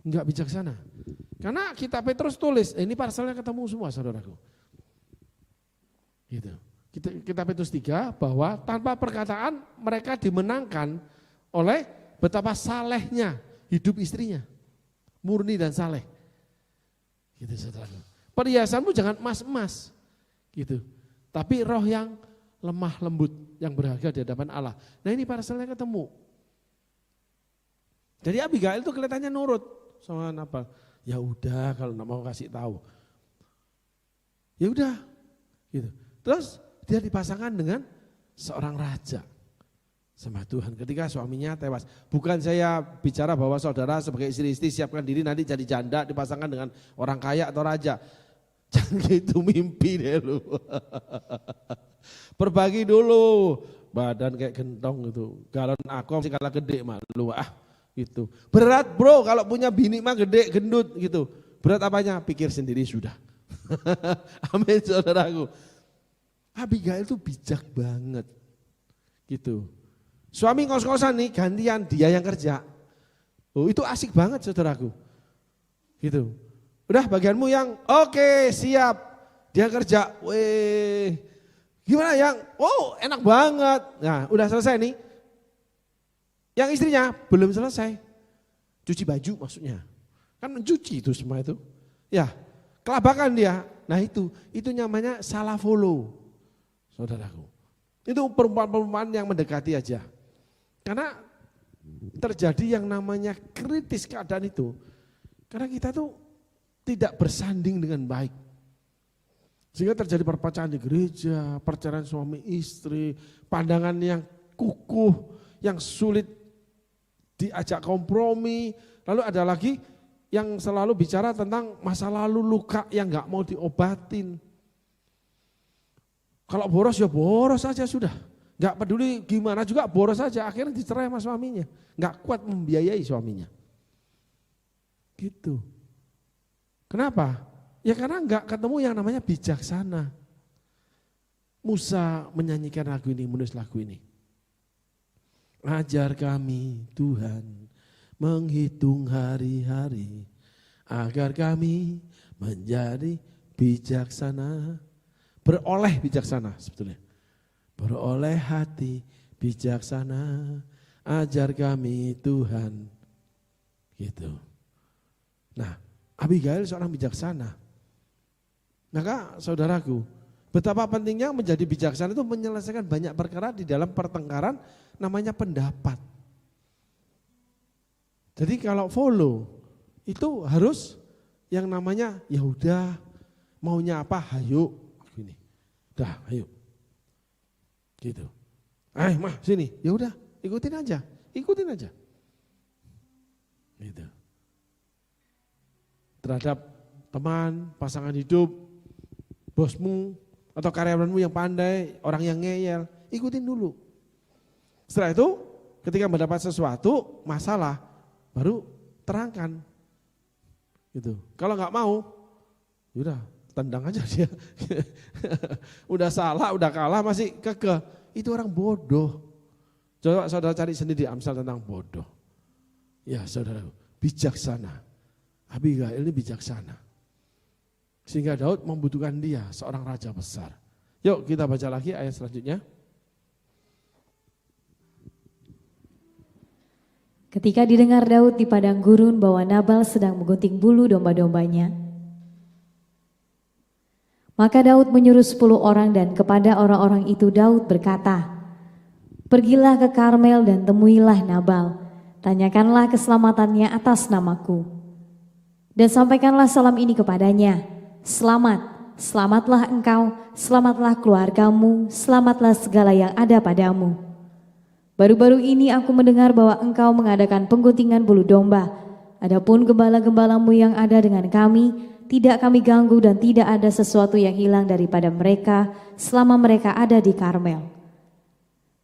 Speaker 1: Enggak bijaksana. Karena kita Petrus tulis, ini parselnya ketemu semua saudaraku. Gitu. Kita Petrus 3 bahwa tanpa perkataan mereka dimenangkan oleh betapa salehnya hidup istrinya. murni dan saleh. Gitu saudara. Perhiasanmu jangan emas-emas, gitu. Tapi roh yang lemah lembut, yang berharga di hadapan Allah. Nah ini para saudara ketemu. Jadi Abigail itu kelihatannya nurut sama Nabal. Ya udah kalau nggak mau kasih tahu. Ya udah, gitu. Terus dia dipasangkan dengan seorang raja sama Tuhan ketika suaminya tewas. Bukan saya bicara bahwa saudara sebagai istri-istri siapkan diri nanti jadi janda dipasangkan dengan orang kaya atau raja. Jangan gitu, mimpi deh lu. Berbagi dulu, badan kayak gentong gitu. Galon aku masih kalah gede malu gitu. Berat bro kalau punya bini mah gede gendut gitu. Berat apanya? Pikir sendiri sudah. Amin saudaraku. Abigail itu bijak banget gitu. Suami ngos-ngosan nih gantian dia yang kerja. Oh, itu asik banget saudaraku. Gitu. Udah bagianmu yang oke, siap. Dia kerja. Weh. Gimana yang? Oh, enak banget. Nah, udah selesai nih. Yang istrinya belum selesai. Cuci baju maksudnya. Kan mencuci itu semua itu. Ya, kelabakan dia. Nah itu namanya salah follow. Saudaraku. Itu perempuan-perempuan yang mendekati aja. Karena terjadi yang namanya kritis keadaan itu. Karena kita tuh tidak bersanding dengan baik. Sehingga terjadi perpecahan di gereja, perceraian suami istri, pandangan yang kukuh, yang sulit diajak kompromi. Lalu ada lagi yang selalu bicara tentang masa lalu luka yang gak mau diobatin. Kalau boros ya boros saja sudah. Gak peduli gimana juga boros saja, akhirnya dicerai sama suaminya. Gak kuat membiayai suaminya. Gitu. Kenapa? Ya karena gak ketemu yang namanya bijaksana. Musa menyanyikan lagu ini, menulis lagu ini. Ajar kami Tuhan menghitung hari-hari agar kami menjadi bijaksana. Beroleh bijaksana sebetulnya. Beroleh hati bijaksana, ajar kami Tuhan. Gitu. Nah, Abigail seorang bijaksana. Maka saudaraku, betapa pentingnya menjadi bijaksana itu menyelesaikan banyak perkara di dalam pertengkaran namanya pendapat. Jadi kalau follow itu harus yang namanya ya udah maunya apa hayo gini. Dah, ayo. Gitu. Mah sini, ya udah, ikutin aja. Gitu. Terhadap teman, pasangan hidup, bosmu atau karyawanmu yang pandai, orang yang ngeyel, ikutin dulu. Setelah itu, ketika mendapat sesuatu masalah, baru terangkan. Gitu. Kalau nggak mau, yaudah tendang aja dia. Udah salah, udah kalah masih kekeh. Itu orang bodoh. Coba saudara cari sendiri Amsal tentang bodoh. Ya saudara, bijaksana. Abigail ini bijaksana. Sehingga Daud membutuhkan dia, seorang raja besar. Yuk kita baca lagi ayat selanjutnya.
Speaker 3: Ketika didengar Daud di padang gurun bahwa Nabal sedang menggunting bulu domba-dombanya, maka Daud menyuruh 10 orang dan kepada orang-orang itu Daud berkata, "Pergilah ke Karmel dan temuilah Nabal, tanyakanlah keselamatannya atas namaku. Dan sampaikanlah salam ini kepadanya, selamat, selamatlah engkau, selamatlah keluargamu, selamatlah segala yang ada padamu. Baru-baru ini aku mendengar bahwa engkau mengadakan pengguntingan bulu domba, adapun gembala-gembalamu yang ada dengan kami, tidak kami ganggu dan tidak ada sesuatu yang hilang daripada mereka selama mereka ada di Karmel.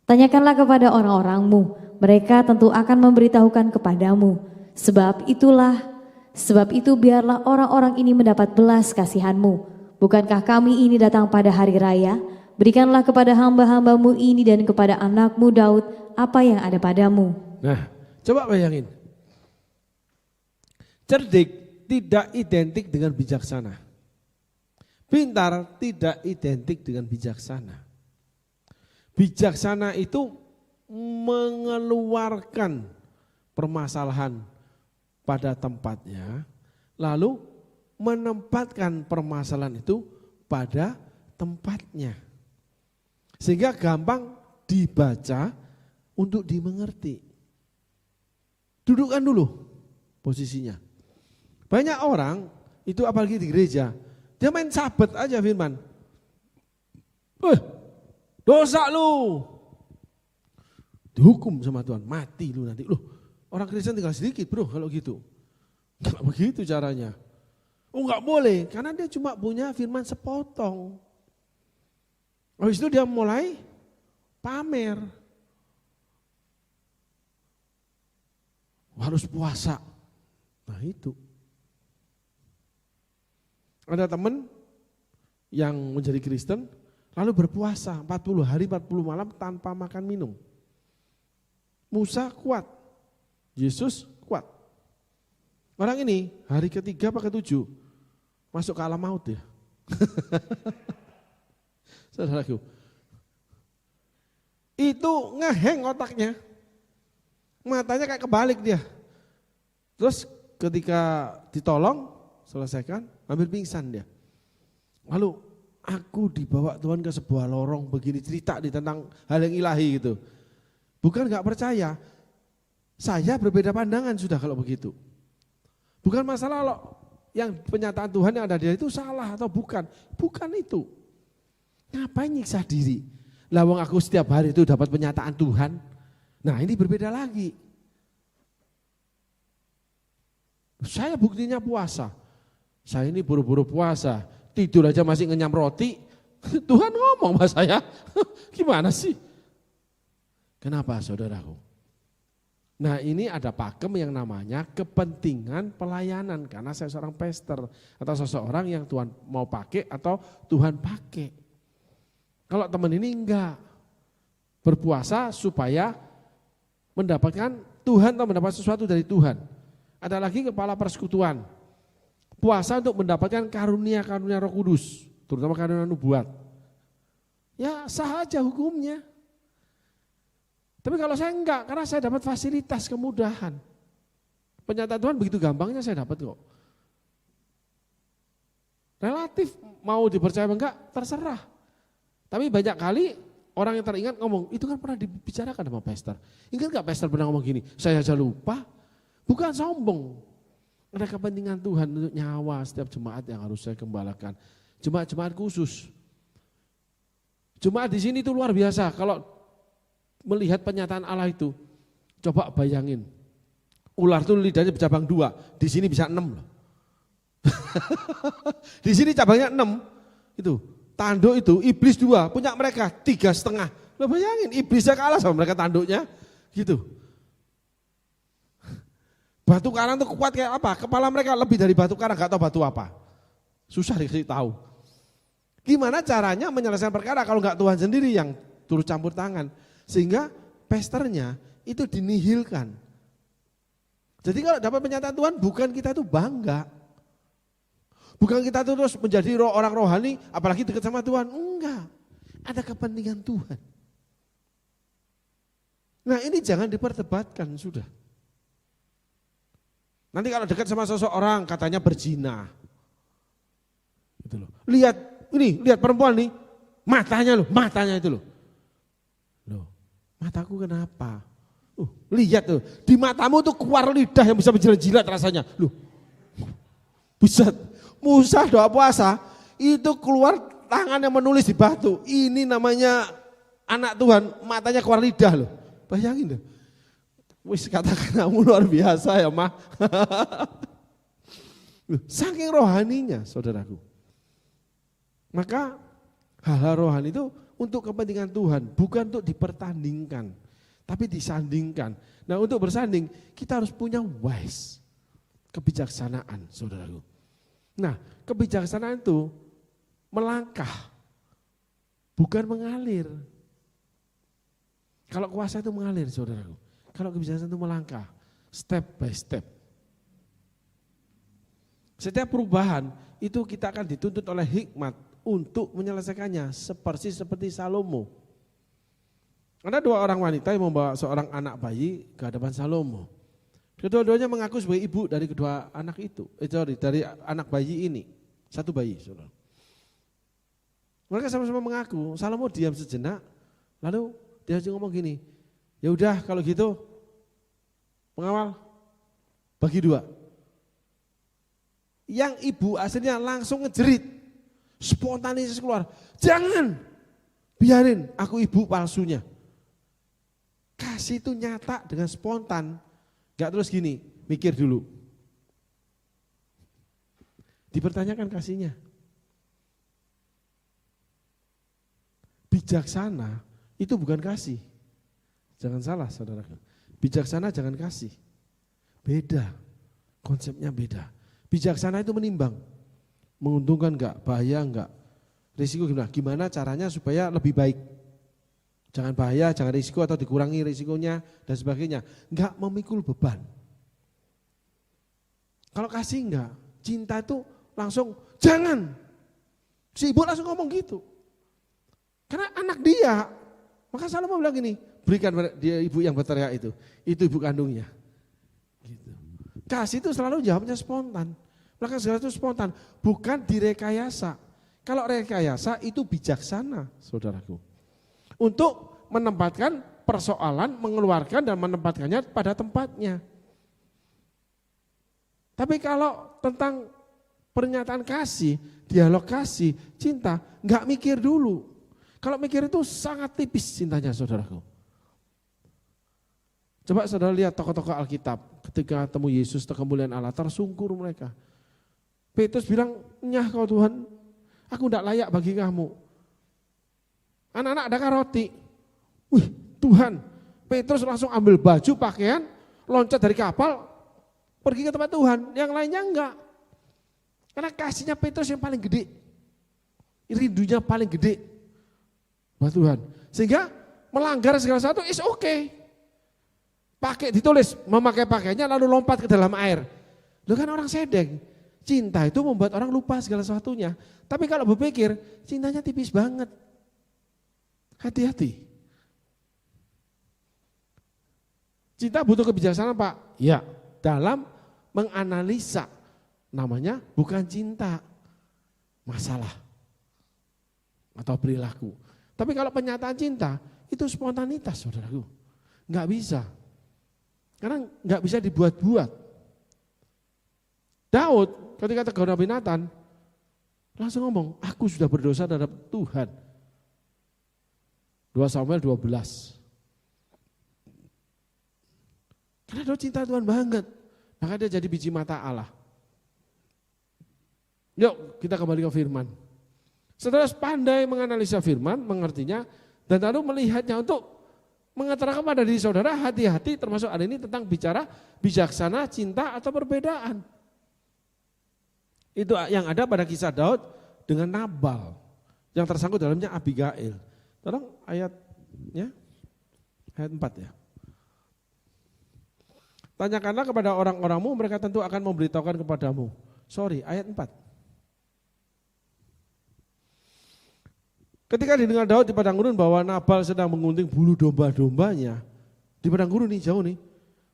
Speaker 3: Tanyakanlah kepada orang-orangmu, mereka tentu akan memberitahukan kepadamu. Sebab itu biarlah orang-orang ini mendapat belas kasihanmu. Bukankah kami ini datang pada hari raya? Berikanlah kepada hamba-hambamu ini dan kepada anakmu Daud apa yang ada padamu."
Speaker 1: Nah, coba bayangin. Cerdik tidak identik dengan bijaksana. Pintar tidak identik dengan bijaksana. Bijaksana itu mengeluarkan permasalahan, pada tempatnya, lalu menempatkan permasalahan itu pada tempatnya. Sehingga gampang dibaca untuk dimengerti. Dudukkan dulu posisinya. Banyak orang itu apalagi di gereja, dia main sabet aja firman. Dosa lu. Dihukum sama Tuhan, mati lu nanti. Loh, orang Kristen tinggal sedikit bro kalau gitu. Enggak begitu caranya. Oh enggak boleh, karena dia cuma punya firman sepotong. Habis itu dia mulai pamer. Harus puasa. Nah itu. Ada teman yang menjadi Kristen, lalu berpuasa 40 hari 40 malam tanpa makan minum. Musa kuat, Yesus kuat. Orang ini hari ketiga apa ketujuh masuk ke alam maut ya. Saudaraku, itu ngeheng otaknya, matanya kayak kebalik dia. Terus ketika ditolong, selesaikan, hampir pingsan dia. Lalu aku dibawa Tuhan ke sebuah lorong begini, cerita tentang hal yang ilahi gitu. Bukan gak percaya, saya berbeda pandangan sudah kalau begitu. Bukan masalah loh, yang penyataan Tuhan yang ada di dia itu salah atau bukan. Bukan itu. Ngapain nyiksa diri? Lawang aku setiap hari itu dapat penyataan Tuhan. Nah ini berbeda lagi. Saya buktinya puasa. Saya ini buru-buru puasa. Tidur aja masih ngenyam roti. Tuhan ngomong sama saya. Gimana sih? Kenapa saudaraku? Nah ini ada pakem yang namanya kepentingan pelayanan. Karena saya seorang pastor atau seseorang yang Tuhan mau pakai atau Tuhan pakai. Kalau teman ini enggak. Berpuasa supaya mendapatkan Tuhan atau mendapat sesuatu dari Tuhan. Ada lagi kepala persekutuan. Puasa untuk mendapatkan karunia-karunia Roh Kudus. Terutama karunia nubuat. Ya sah aja hukumnya. Tapi kalau saya enggak, karena saya dapat fasilitas, kemudahan. Penyataan Tuhan begitu gampangnya saya dapat kok. Relatif mau dipercaya enggak, terserah. Tapi banyak kali orang yang teringat ngomong, itu kan pernah dibicarakan sama pastor. Ingat enggak pastor pernah ngomong gini, saya aja lupa. Bukan sombong. Ada kepentingan Tuhan untuk nyawa setiap jemaat yang harus saya gembalakan. Jemaat-jemaat khusus. Jemaat di sini itu luar biasa. Kalau melihat penyataan Allah itu, coba bayangin. Ular itu lidahnya bercabang 2, di sini bisa 6 loh. Di sini cabangnya 6. Itu, tanduk itu, iblis 2, punya mereka 3,5. Lo bayangin, iblisnya kalah sama mereka tanduknya. Gitu. Batu karang itu kuat kayak apa? Kepala mereka lebih dari batu karang, gak tahu batu apa. Susah dikasih tahu. Gimana caranya menyelesaikan perkara kalau gak Tuhan sendiri yang turut campur tangan. Sehingga pesternya itu dinihilkan. Jadi kalau dapat penyataan Tuhan bukan kita itu bangga. Bukan kita terus menjadi orang rohani apalagi dekat sama Tuhan. Enggak. Ada kepentingan Tuhan. Nah ini jangan diperdebatkan sudah. Nanti kalau dekat sama seseorang katanya berzina. Gitu loh. Lihat perempuan nih, matanya itu loh. Mataku kenapa? Lihat tuh, di matamu tuh keluar lidah yang bisa menjilat-jilat rasanya. Loh, buset, Musa doa puasa, itu keluar tangan yang menulis di batu. Ini namanya anak Tuhan, matanya keluar lidah loh. Bayangin deh. Wis katakan kamu luar biasa ya mah. Saking rohaninya saudaraku. Maka hal-hal rohani itu untuk kepentingan Tuhan, bukan untuk dipertandingkan, tapi disandingkan. Nah untuk bersanding, kita harus punya wise, kebijaksanaan saudaraku. Nah kebijaksanaan itu melangkah, bukan mengalir. Kalau kuasa itu mengalir saudaraku, kalau kebijaksanaan itu melangkah, step by step. Setiap perubahan itu kita akan dituntut oleh hikmat untuk menyelesaikannya seperti Salomo. Ada 2 orang wanita yang membawa seorang anak bayi ke hadapan Salomo. Kedua-duanya mengaku sebagai ibu dari kedua anak itu. Dari anak bayi ini. Satu bayi, saudara. Mereka sama-sama mengaku. Salomo diam sejenak, lalu dia ngomong gini, ya udah kalau gitu, pengawal bagi 2. Yang ibu aslinya langsung ngejerit, spontanis keluar, jangan, biarin aku ibu palsunya. Kasih itu nyata dengan spontan, gak terus gini, mikir dulu. Dipertanyakan kasihnya. Bijaksana itu bukan kasih. Jangan salah saudara. Bijaksana jangan kasih. Beda, konsepnya beda. Bijaksana itu menimbang. Menguntungkan enggak, bahaya enggak, risiko gimana? Gimana caranya supaya lebih baik. Jangan bahaya, jangan risiko atau dikurangi risikonya dan sebagainya. Enggak memikul beban. Kalau kasih enggak, cinta itu langsung jangan. Si ibu langsung ngomong gitu. Karena anak dia, maka Salomo bilang gini, berikan dia ibu yang berteriak itu ibu kandungnya. Gitu. Kasih itu selalu jawabnya spontan, maka segala itu spontan, bukan direkayasa. Kalau rekayasa itu bijaksana, saudaraku. Untuk menempatkan persoalan, mengeluarkan dan menempatkannya pada tempatnya. Tapi kalau tentang pernyataan kasih, dialog kasih, cinta, nggak mikir dulu. Kalau mikir itu sangat tipis cintanya saudaraku. Coba saudara lihat tokoh-tokoh Alkitab ketika temu Yesus atau kemuliaan Allah tersungkur mereka. Petrus bilang, nyah kau Tuhan, aku tidak layak bagi kamu. Anak-anak adakah roti? Wih Tuhan, Petrus langsung ambil baju, pakaian, loncat dari kapal, pergi ke tempat Tuhan. Yang lainnya enggak. Karena kasihnya Petrus yang paling gede. Rindunya paling gede. Buat Tuhan. Sehingga melanggar segala sesuatu is okay. Pakai ditulis, memakai pakaiannya lalu lompat ke dalam air. Lu kan orang sedeng. Cinta itu membuat orang lupa segala sesuatunya. Tapi kalau berpikir, cintanya tipis banget. Hati-hati. Cinta butuh kebijaksanaan Pak. Ya, dalam menganalisa. Namanya bukan cinta. Masalah. Atau perilaku. Tapi kalau penyataan cinta, itu spontanitas saudaraku. Enggak bisa. Karena enggak bisa dibuat-buat. Daud ketika tegur Nabi Nathan, langsung ngomong, aku sudah berdosa terhadap Tuhan. 2 Samuel 12. Karena Daud cinta Tuhan banget. Maka dia jadi biji mata Allah. Yuk kita kembali ke firman. Saudara pandai menganalisa firman, mengertinya, dan lalu melihatnya untuk mengatakan kepada diri saudara, hati-hati termasuk hari ini tentang bicara bijaksana, cinta atau perbedaan. Itu yang ada pada kisah Daud dengan Nabal, yang tersangkut dalamnya Abigail. Tolong ayatnya, ayat 4 ya. Tanyakanlah kepada orang-orangmu, mereka tentu akan memberitahukan kepadamu. Sorry, ayat 4. Ketika didengar Daud di padang gurun bahwa Nabal sedang mengunting bulu domba-dombanya, di padang gurun nih jauh nih,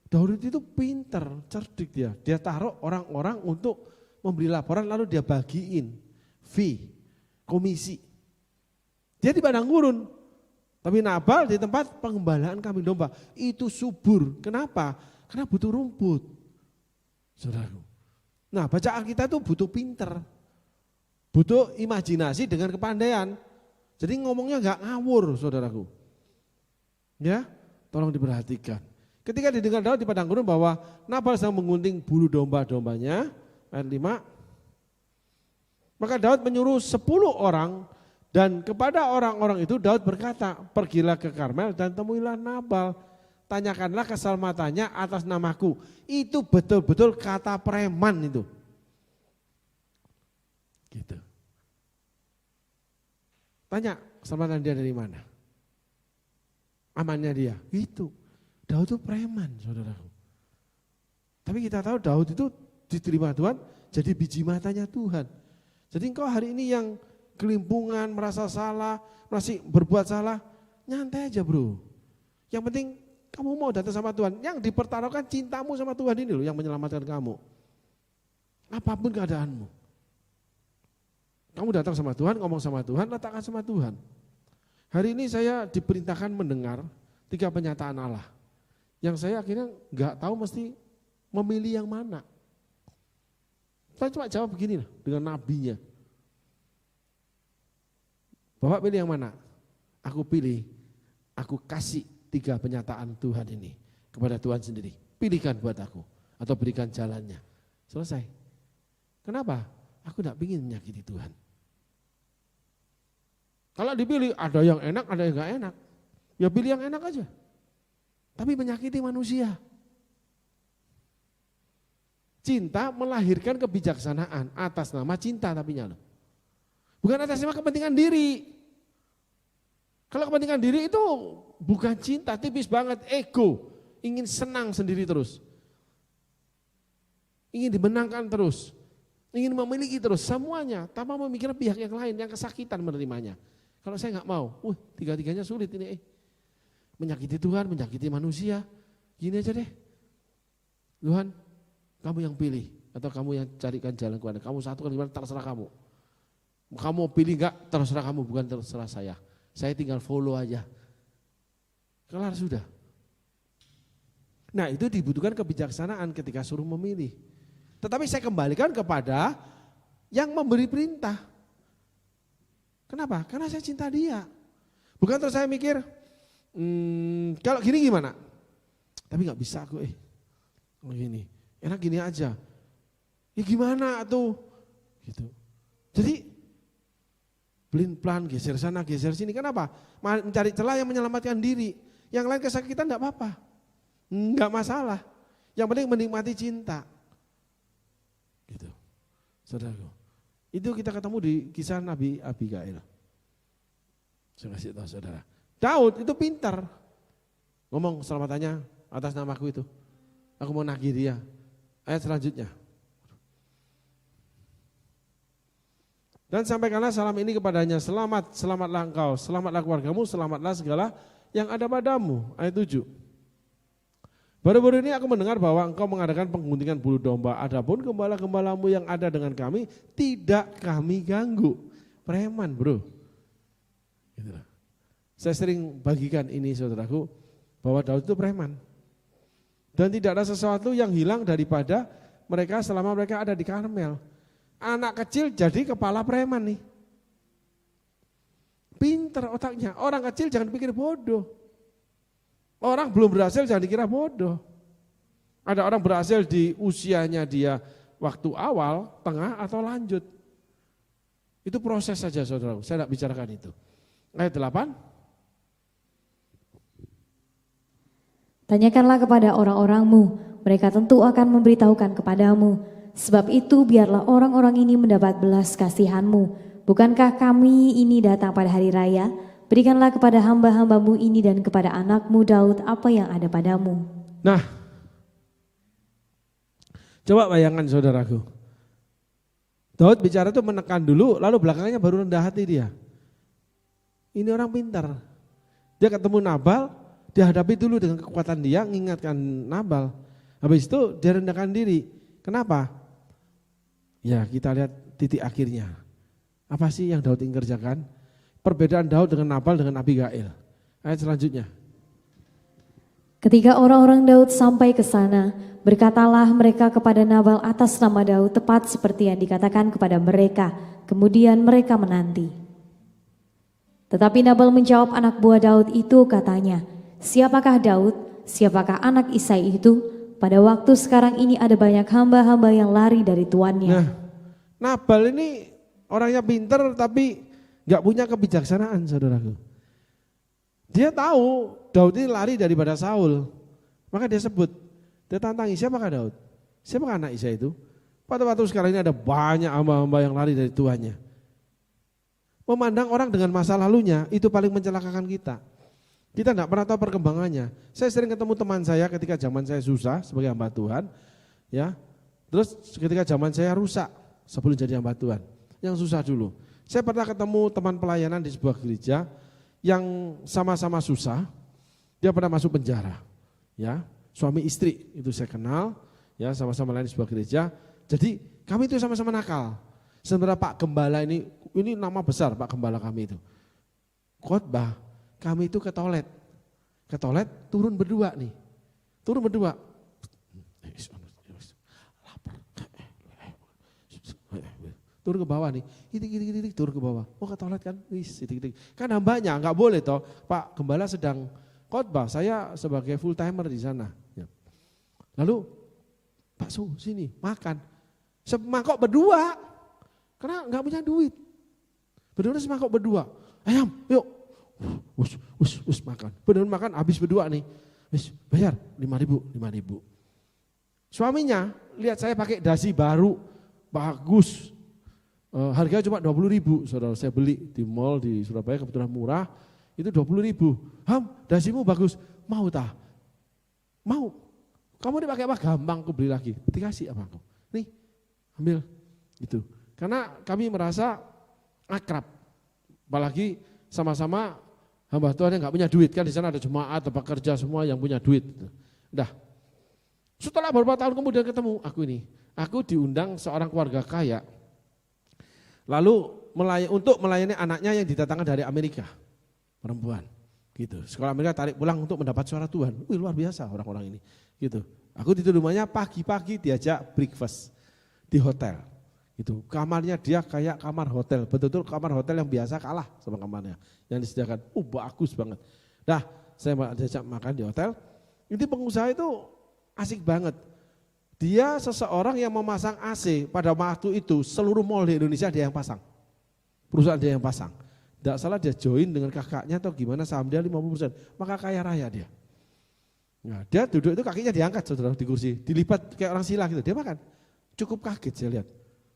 Speaker 1: Daud itu pinter, cerdik dia. Dia taruh orang-orang untuk memberi laporan lalu dia bagiin fee, komisi. Dia di padang gurun, tapi Nabal di tempat pengembalaan kambing domba itu subur. Kenapa? Karena butuh rumput. Saudaraku. Nah, baca Alkitab itu butuh pinter, butuh imajinasi dengan kepandaian. Jadi ngomongnya enggak ngawur saudaraku. Ya, tolong diperhatikan. Ketika didengar Daud di padang gurun bahwa Nabal sedang mengunting bulu domba-dombanya, ayat 5. Maka Daud menyuruh 10 orang dan kepada orang-orang itu Daud berkata, pergilah ke Karmel dan temuilah Nabal. Tanyakanlah keselamatannya atas namaku. Itu betul-betul kata preman itu. Gitu. Tanya keselamatan dia dari mana? Amannya dia. Itu. Daud itu preman, saudaraku. Tapi kita tahu Daud itu diterima Tuhan jadi biji matanya Tuhan. Jadi engkau hari ini yang kelimpungan, merasa salah, masih berbuat salah, nyantai aja bro. Yang penting Kamu mau datang sama Tuhan, yang dipertaruhkan cintamu sama Tuhan ini loh yang menyelamatkan kamu. Apapun keadaanmu. Kamu datang sama Tuhan, ngomong sama Tuhan, letakkan sama Tuhan. Hari ini saya diperintahkan mendengar 3 penyataan Allah. Yang saya akhirnya nggak tahu mesti memilih yang mana. Saya cuma jawab begini lah dengan nabinya. Bapak pilih yang mana? Aku pilih, aku kasih 3 penyataan Tuhan ini kepada Tuhan sendiri. Pilihkan buat aku atau berikan jalannya. Selesai. Kenapa? Aku tidak ingin menyakiti Tuhan. Kalau dipilih ada yang enak, ada yang gak enak. Ya pilih yang enak aja. Tapi menyakiti manusia. Cinta melahirkan kebijaksanaan atas nama cinta tapinya loh. Bukan atas nama kepentingan diri. Kalau kepentingan diri itu bukan cinta, tipis banget, ego. Ingin senang sendiri terus. Ingin dimenangkan terus. Ingin memiliki terus semuanya tanpa memikirkan pihak yang lain yang kesakitan menerimanya. Kalau saya nggak mau, 3-tiganya sulit ini. Menyakiti Tuhan, menyakiti manusia. Gini aja deh. Tuhan, kamu yang pilih atau kamu yang carikan jalan kepada. Kamu satukan gimana terserah kamu. Kamu pilih enggak terserah kamu, bukan terserah saya. Saya tinggal follow aja. Kelar sudah. Nah itu dibutuhkan kebijaksanaan ketika suruh memilih. Tetapi saya kembalikan kepada yang memberi perintah. Kenapa? Karena saya cinta dia. Bukan terus saya mikir, kalau gini gimana? Tapi nggak bisa aku gini. Enak gini aja. Ya gimana tuh? Gitu. Jadi pelin-pelan geser sana geser sini. Kenapa? Mencari celah yang menyelamatkan diri. Yang lain kesakitan enggak apa-apa. Enggak masalah. Yang penting menikmati cinta. Gitu. Saudaraku. Itu kita ketemu di kisah Nabi Abigail. Saya kasih tahu saudara. Daud itu pintar. Ngomong selamatannya atas namaku itu. Aku mau nagih dia. Ayat selanjutnya. Dan sampaikanlah salam ini kepadanya, selamat, selamatlah engkau, selamatlah keluargamu, selamatlah segala yang ada padamu. Ayat 7. Baru-baru ini aku mendengar bahwa engkau mengadakan pengguntingan bulu domba, adapun gembala-gembalamu yang ada dengan kami, tidak kami ganggu. Preman bro. Gitu. Saya sering bagikan ini saudaraku, bahwa Daud itu preman. Dan tidak ada sesuatu yang hilang daripada mereka selama mereka ada di Karmel. Anak kecil jadi kepala preman nih. Pinter otaknya. Orang kecil jangan pikir bodoh. Orang belum berhasil jangan dikira bodoh. Ada orang berhasil di usianya dia waktu awal, tengah atau lanjut. Itu proses saja saudara. Saya tidak bicarakan itu. Ayat 8.
Speaker 3: Tanyakanlah kepada orang-orangmu, mereka tentu akan memberitahukan kepadamu. Sebab itu biarlah orang-orang ini mendapat belas kasihanmu. Bukankah kami ini datang pada hari raya? Berikanlah kepada hamba-hambamu ini dan kepada anakmu Daud apa yang ada padamu.
Speaker 1: Nah, coba bayangkan saudaraku. Daud bicara itu menekan dulu, lalu belakangnya baru rendah hati dia. Ini orang pintar. Dia ketemu Nabal, dihadapi dulu dengan kekuatan dia, mengingatkan Nabal. Habis itu dia rendahkan diri. Kenapa? Ya kita lihat titik akhirnya. Apa sih yang Daud ingin kerjakan? Perbedaan Daud dengan Nabal dengan Abigail. Ayat selanjutnya.
Speaker 3: Ketika orang-orang Daud sampai ke sana, berkatalah mereka kepada Nabal atas nama Daud tepat seperti yang dikatakan kepada mereka. Kemudian mereka menanti. Tetapi Nabal menjawab anak buah Daud itu katanya, siapakah Daud? Siapakah anak Isai itu? Pada waktu sekarang ini ada banyak hamba-hamba yang lari dari tuannya.
Speaker 1: Nah, Nabal ini orangnya pinter tapi gak punya kebijaksanaan saudaraku. Dia tahu Daud ini lari daripada Saul. Maka dia sebut, dia tantangi siapakah Daud? Siapakah anak Isai itu? Pada waktu sekarang ini ada banyak hamba-hamba yang lari dari tuannya. Memandang orang dengan masa lalunya itu paling mencelakakan kita. Kita tidak pernah tahu perkembangannya. Saya sering ketemu teman saya ketika zaman saya susah sebagai hamba Tuhan, ya. Terus ketika zaman saya rusak sebelum jadi hamba Tuhan, yang susah dulu. Saya pernah ketemu teman pelayanan di sebuah gereja yang sama-sama susah. Dia pernah masuk penjara. Ya, suami istri itu saya kenal, ya sama-sama lain di sebuah gereja. Jadi kami itu sama-sama nakal. Sementara Pak Gembala ini nama besar Pak Gembala kami itu. Khotbah, kami itu ke toilet turun berdua nih, lapar, turun ke bawah nih, itik, turun ke bawah, mau ke toilet kan, itik. Kan hambanya nggak boleh toh, Pak Gembala sedang khotbah, saya sebagai full timer di sana. Ya. Lalu Pak Su sini makan, semangkok berdua, karena nggak punya duit, berdua semangkok berdua, ayam, yuk, us makan, benar makan habis berdua nih, bayar 5.000. Suaminya lihat saya pakai dasi baru, bagus, harganya cuma 20.000, saudara saya beli di mall di Surabaya kebetulan murah. Itu 20.000. Dasimu bagus. Mau tah? Mau. Kamu dipakai apa? Gampang aku beli lagi. Dikasih apa aku? Nih, ambil. Gitu. Karena kami merasa akrab. Apalagi sama-sama hamba Tuhan yang gak punya duit. Kan di sana ada jemaat, ada pekerja semua yang punya duit. Udah. Setelah beberapa tahun kemudian ketemu aku ini. Aku diundang seorang keluarga kaya. Lalu untuk melayani anaknya yang didatangkan dari Amerika. Perempuan, gitu. Sekolah Amerika tarik pulang untuk mendapat suara Tuhan. Wih, luar biasa orang-orang ini, gitu. Aku di rumahnya pagi-pagi diajak breakfast di hotel, gitu. Kamarnya dia kayak kamar hotel, betul-betul kamar hotel yang biasa kalah sama kamarnya yang disediakan. Bagus banget. Dah, saya diajak makan di hotel. Ini pengusaha itu asik banget. Dia seseorang yang memasang AC pada waktu itu seluruh mall di Indonesia dia yang pasang. Perusahaan dia yang pasang. Tidak salah dia join dengan kakaknya atau gimana saham dia 50%, maka kaya raya dia. Nah, dia duduk itu kakinya diangkat saudara di kursi, dilipat kayak orang sila gitu, dia makan. Cukup kaget saya lihat,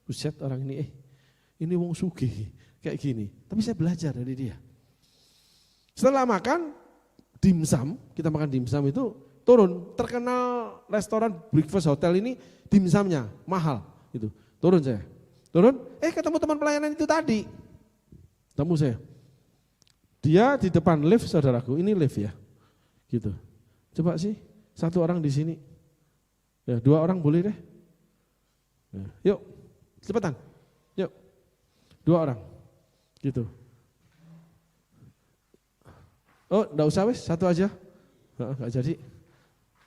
Speaker 1: buset orang ini wong sugih kayak gini. Tapi saya belajar dari dia. Setelah makan dimsum, kita makan dimsum itu turun, terkenal restoran breakfast hotel ini dimsumnya mahal gitu. Turun, ketemu teman pelayanan itu tadi. Temu saya, dia di depan lift saudaraku, ini lift ya, gitu. Coba sih, satu orang di sini, ya 2 orang boleh deh. Ya, yuk, cepetan, yuk, 2 orang, gitu. Oh, enggak usah wes, satu aja, enggak jadi.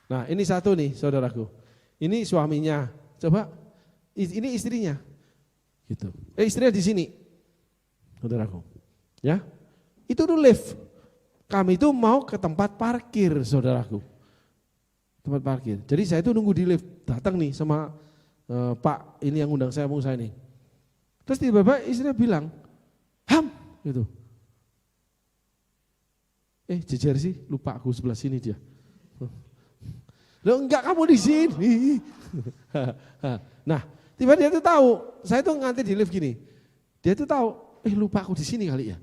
Speaker 1: Nah ini satu nih saudaraku, ini suaminya, coba, ini istrinya, gitu. Istrinya di sini. Saudaraku, ya, itu tuh lift. Kami itu mau ke tempat parkir, saudaraku. Tempat parkir. Jadi saya itu nunggu di lift. Datang nih sama Pak ini yang undang saya, ini. Terus tiba-tiba istrinya bilang, gitu. Jejer sih, lupa aku sebelah sini dia. Loh enggak, kamu di sini. Nah, tiba-tiba dia tuh tahu, saya tuh ngantri di lift gini. Dia tuh tahu. Lupa aku di sini kali ya.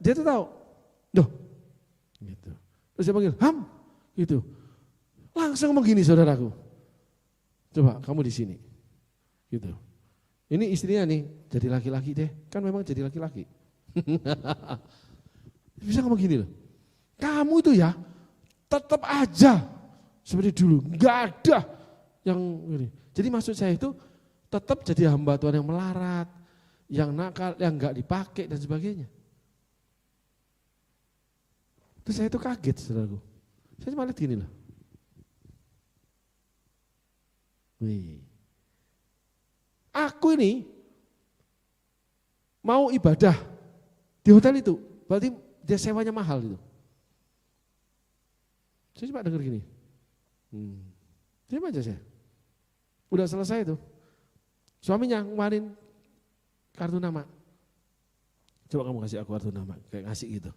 Speaker 1: Dia tuh tahu. Loh. Gitu. Terus dia panggil, gitu. Langsung ngomong gini saudaraku. Coba kamu di sini. Gitu. Ini istrinya nih, jadi laki-laki deh. Kan memang jadi laki-laki. Bisa ngomong gini loh. Kamu itu ya tetap aja seperti dulu. Enggak ada yang ini. Jadi maksud saya itu tetap jadi hamba Tuhan yang melarat, yang nakal, yang enggak dipakai dan sebagainya. Terus saya itu kaget saudaraku. Saya cuma lihat gini loh. Wih. Aku ini mau ibadah di hotel itu, berarti dia sewanya mahal itu. Saya cuma dengar gini. Diam aja saya. Udah selesai itu. Suaminya kemarin kartu nama. Coba kamu kasih aku kartu nama, kayak ngasih gitu.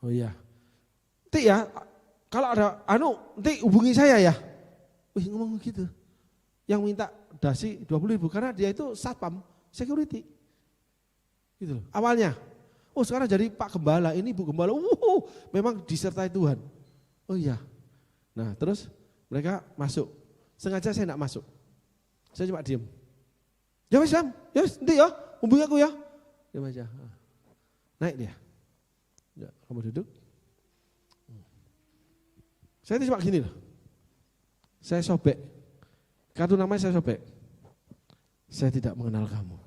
Speaker 1: Oh iya. Nanti ya, kalau ada nanti hubungi saya ya. Wih, ngomong gitu. Yang minta dasi 20.000 karena dia itu satpam, security. Gitu loh. Awalnya. Oh, sekarang jadi Pak Gembala, ini Bu Gembala. Memang disertai Tuhan. Oh iya. Nah, terus mereka masuk. Sengaja saya enggak masuk. Saya cuma diam. Ya wes, nanti ya, hubungi aku ya. Diam aja. Naik dia. Ya, kamu duduk. Saya itu cuma gini loh. Saya sobek. Kartu namanya saya sobek. Saya tidak mengenal kamu.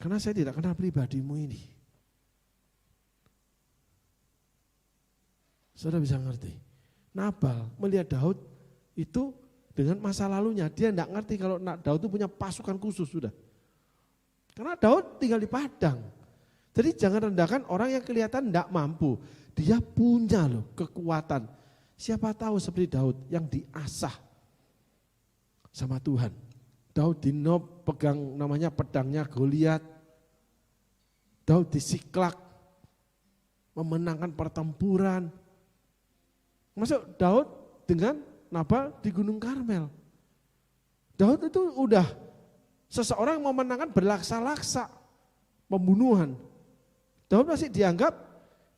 Speaker 1: Karena saya tidak kenal pribadimu ini. Saudara bisa ngerti. Nabal melihat Daud itu dengan masa lalunya. Dia tidak ngerti kalau Daud itu punya pasukan khusus sudah. Karena Daud tinggal di padang. Jadi jangan rendahkan orang yang kelihatan tidak mampu. Dia punya loh kekuatan. Siapa tahu seperti Daud yang diasah sama Tuhan. Daud di Nob pegang namanya pedangnya Goliat. Daud di Siklak memenangkan pertempuran. Masuk Daud dengan Nabal di Gunung Karmel. Daud itu udah seseorang memenangkan berlaksa-laksa pembunuhan. Daud masih dianggap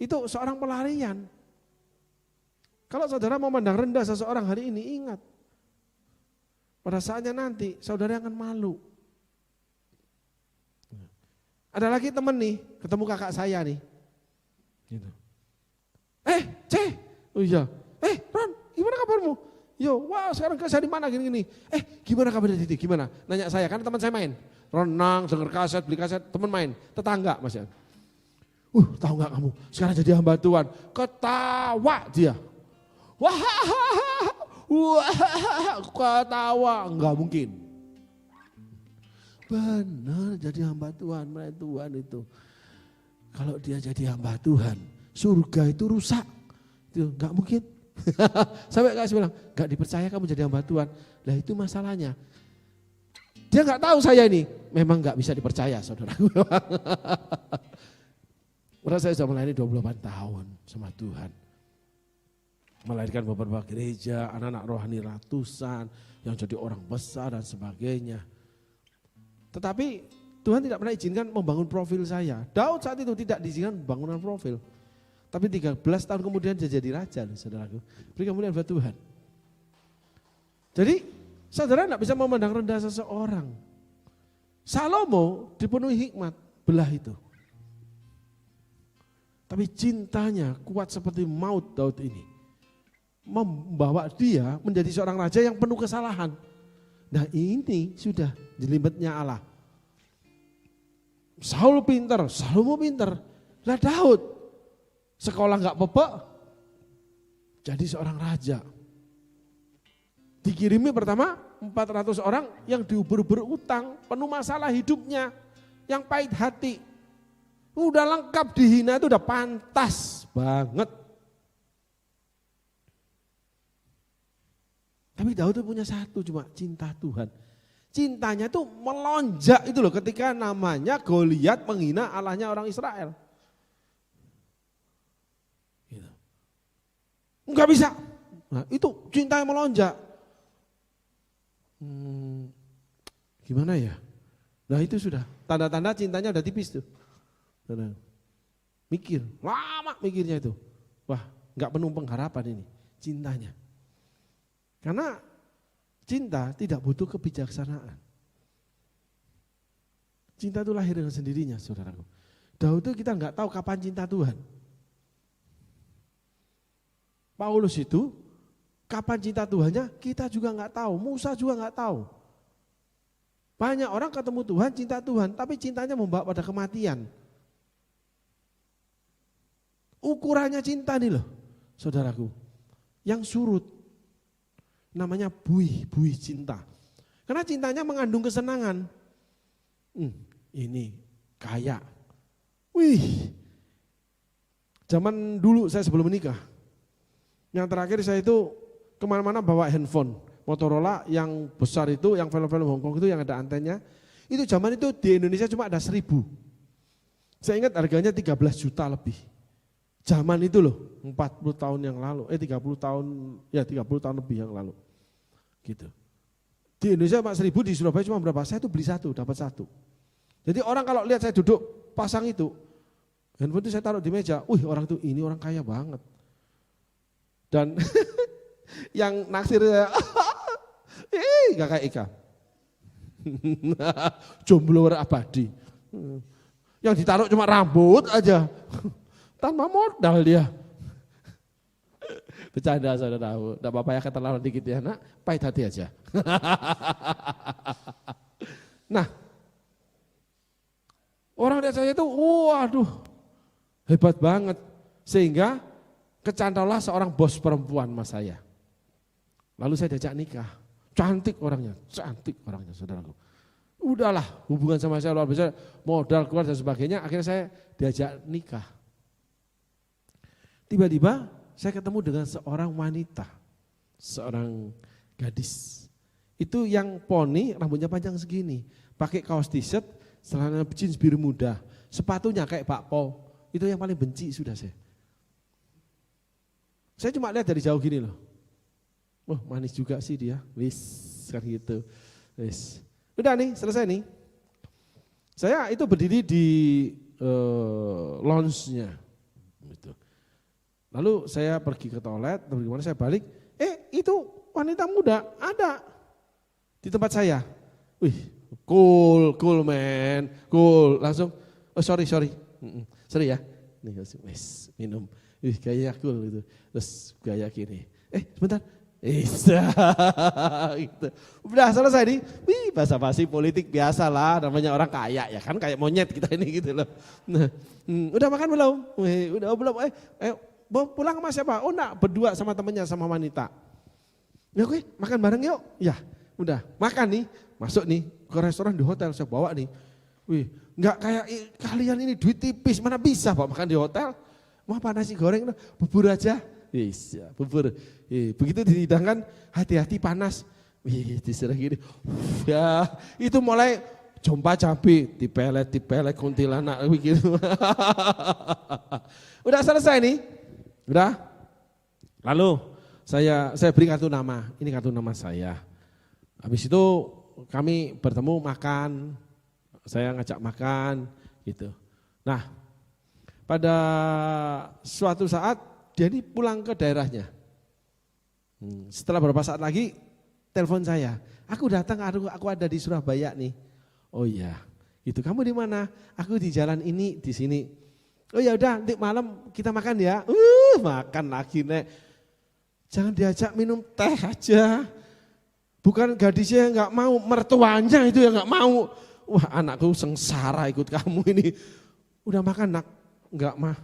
Speaker 1: itu seorang pelarian. Kalau saudara memandang rendah seseorang hari ini, ingat. Pada saatnya nanti saudara akan malu. Ada lagi teman nih, ketemu kakak saya nih. Gitu. Oh iya. Ron, gimana kabarmu? Yo, wah sekarang saya di mana gini-gini. Gimana kabarnya Didi? Gimana? Nanya saya, kan teman saya main. Renang, denger kaset, beli kaset, teman main. Tetangga Mas Yan. Tahu nggak kamu? Sekarang jadi hamba Tuhan. Ketawa dia. Wah, ketawa. Enggak mungkin. Benar, jadi hamba Tuhan, melayani Tuhan itu. Kalau dia jadi hamba Tuhan, surga itu rusak. Itu enggak mungkin. Sampai kasih bilang, enggak dipercaya kamu jadi hamba Tuhan. Lah itu masalahnya. Dia enggak tahu saya ini, memang enggak bisa dipercaya saudara. Karena saya sudah melayani 28 tahun sama Tuhan. Melahirkan beberapa gereja, anak-anak rohani ratusan, yang jadi orang besar dan sebagainya. Tetapi Tuhan tidak pernah izinkan membangun profil saya. Daud saat itu tidak diizinkan bangunan profil. Tapi 13 tahun kemudian dia jadi raja, saudaraku. Beri kemuliaan buat Tuhan. Jadi saudara tidak bisa memandang rendah seseorang. Salomo dipenuhi hikmat, belah itu. Tapi cintanya kuat seperti maut Daud ini. Membawa dia menjadi seorang raja yang penuh kesalahan. Nah ini sudah jelimetnya Allah. Saul pinter, Salomo pinter. Lah Daud sekolah nggak pepek, jadi seorang raja. Dikirimi pertama 400 orang yang diuber-uber utang, penuh masalah hidupnya, yang pahit hati. Udah lengkap dihina itu udah pantas banget. Tapi Daud itu punya satu, cuma cinta Tuhan. Cintanya itu melonjak itu loh ketika namanya Goliat menghina Allahnya orang Israel. Gitu. Enggak bisa. Nah, itu cinta yang melonjak. Gimana ya? Nah itu sudah, tanda-tanda cintanya udah tipis tuh. Mikir, lama mikirnya itu. Wah, enggak penuh pengharapan ini cintanya. Karena cinta tidak butuh kebijaksanaan. Cinta itu lahir dengan sendirinya, saudaraku. Daud itu kita enggak tahu kapan cinta Tuhan. Paulus itu kapan cinta Tuhannya kita juga enggak tahu. Musa juga enggak tahu. Banyak orang ketemu Tuhan, cinta Tuhan, tapi cintanya membawa pada kematian. Ukurannya cinta nih loh, saudaraku. Yang surut. Namanya buih cinta. Karena cintanya mengandung kesenangan. Ini kaya. Wih. Zaman dulu saya sebelum menikah. Yang terakhir saya itu kemana-mana bawa handphone. Motorola yang besar itu, yang film-film Hongkong itu yang ada antennya. Itu zaman itu di Indonesia cuma ada 1.000. Saya ingat harganya 13 juta lebih. Zaman itu loh, 40 tahun yang lalu, 30 tahun, ya 30 tahun lebih yang lalu. Gitu. Di Indonesia 1.000, di Surabaya cuma berapa? Saya tuh beli satu, dapat satu. Jadi orang kalau lihat saya duduk pasang itu, handphone itu saya taruh di meja, orang itu ini orang kaya banget. Dan yang naksir saya, gak kayak Ika. Jomblo abadi. Yang ditaruh cuma rambut aja. Tanpa modal dia. Bercanda saudara tahu. Tidak apa-apa ya keterlaluan dikit ya nak. Pahit hati aja. Nah. Orang lihat saya itu waduh. Hebat banget. Sehingga kecantollah seorang bos perempuan mas saya. Lalu saya diajak nikah. Cantik orangnya saudaraku. Udahlah hubungan sama saya luar biasa, modal keluar dan sebagainya, akhirnya saya diajak nikah. Tiba-tiba saya ketemu dengan seorang wanita, seorang gadis. Itu yang poni, rambutnya panjang segini, pakai kaos t-shirt, celana jeans biru muda, sepatunya kayak bakpo, itu yang paling benci sudah saya. Saya cuma lihat dari jauh gini loh, wah manis juga sih dia, wis kan gitu, wis. Udah nih, selesai nih. Saya itu berdiri di lounge-nya. Gitu. Lalu saya pergi ke toilet, bagaimana saya balik, itu wanita muda ada di tempat saya. Wih, cool man, cool. Langsung, sorry ya. Nih, wis, minum. Wih, gaya cool gitu. Terus gaya gini. Sebentar. Gitu. Udah selesai nih. Wih, basa-basi politik biasa lah, namanya orang kaya ya kan, kayak monyet kita ini gitu loh. Nah, udah makan belum? Udah belum. Pulang sama siapa? Oh enggak, berdua sama temennya sama wanita. Ya oke, makan bareng yuk. Ya, udah makan nih, masuk nih ke restoran di hotel saya bawa nih. Wih, enggak kayak kalian ini duit tipis, mana bisa Pak makan di hotel? Mau apa nasi goreng, bubur aja. Iya, bubur. Begitu dihidangkan, hati-hati panas. Wih, diserah gini. Ya, itu mulai jompa cabai, dipelet kuntilanak begitu. Udah selesai nih. Udah. Lalu saya beri kartu nama. Ini kartu nama saya. Habis itu kami bertemu makan. Saya ngajak makan gitu. Nah, pada suatu saat dia ini pulang ke daerahnya. Setelah beberapa saat lagi telepon saya. Aku datang, aku ada di Surabaya nih. Oh iya, itu kamu di mana? Aku di jalan ini, di sini. Oh ya udah, nanti malam kita makan ya. Makan lagi nek. Jangan diajak minum teh aja. Bukan gadisnya nggak mau, mertuanya itu yang nggak mau. Wah anakku sengsara ikut kamu ini. Udah makan nak, nggak mah.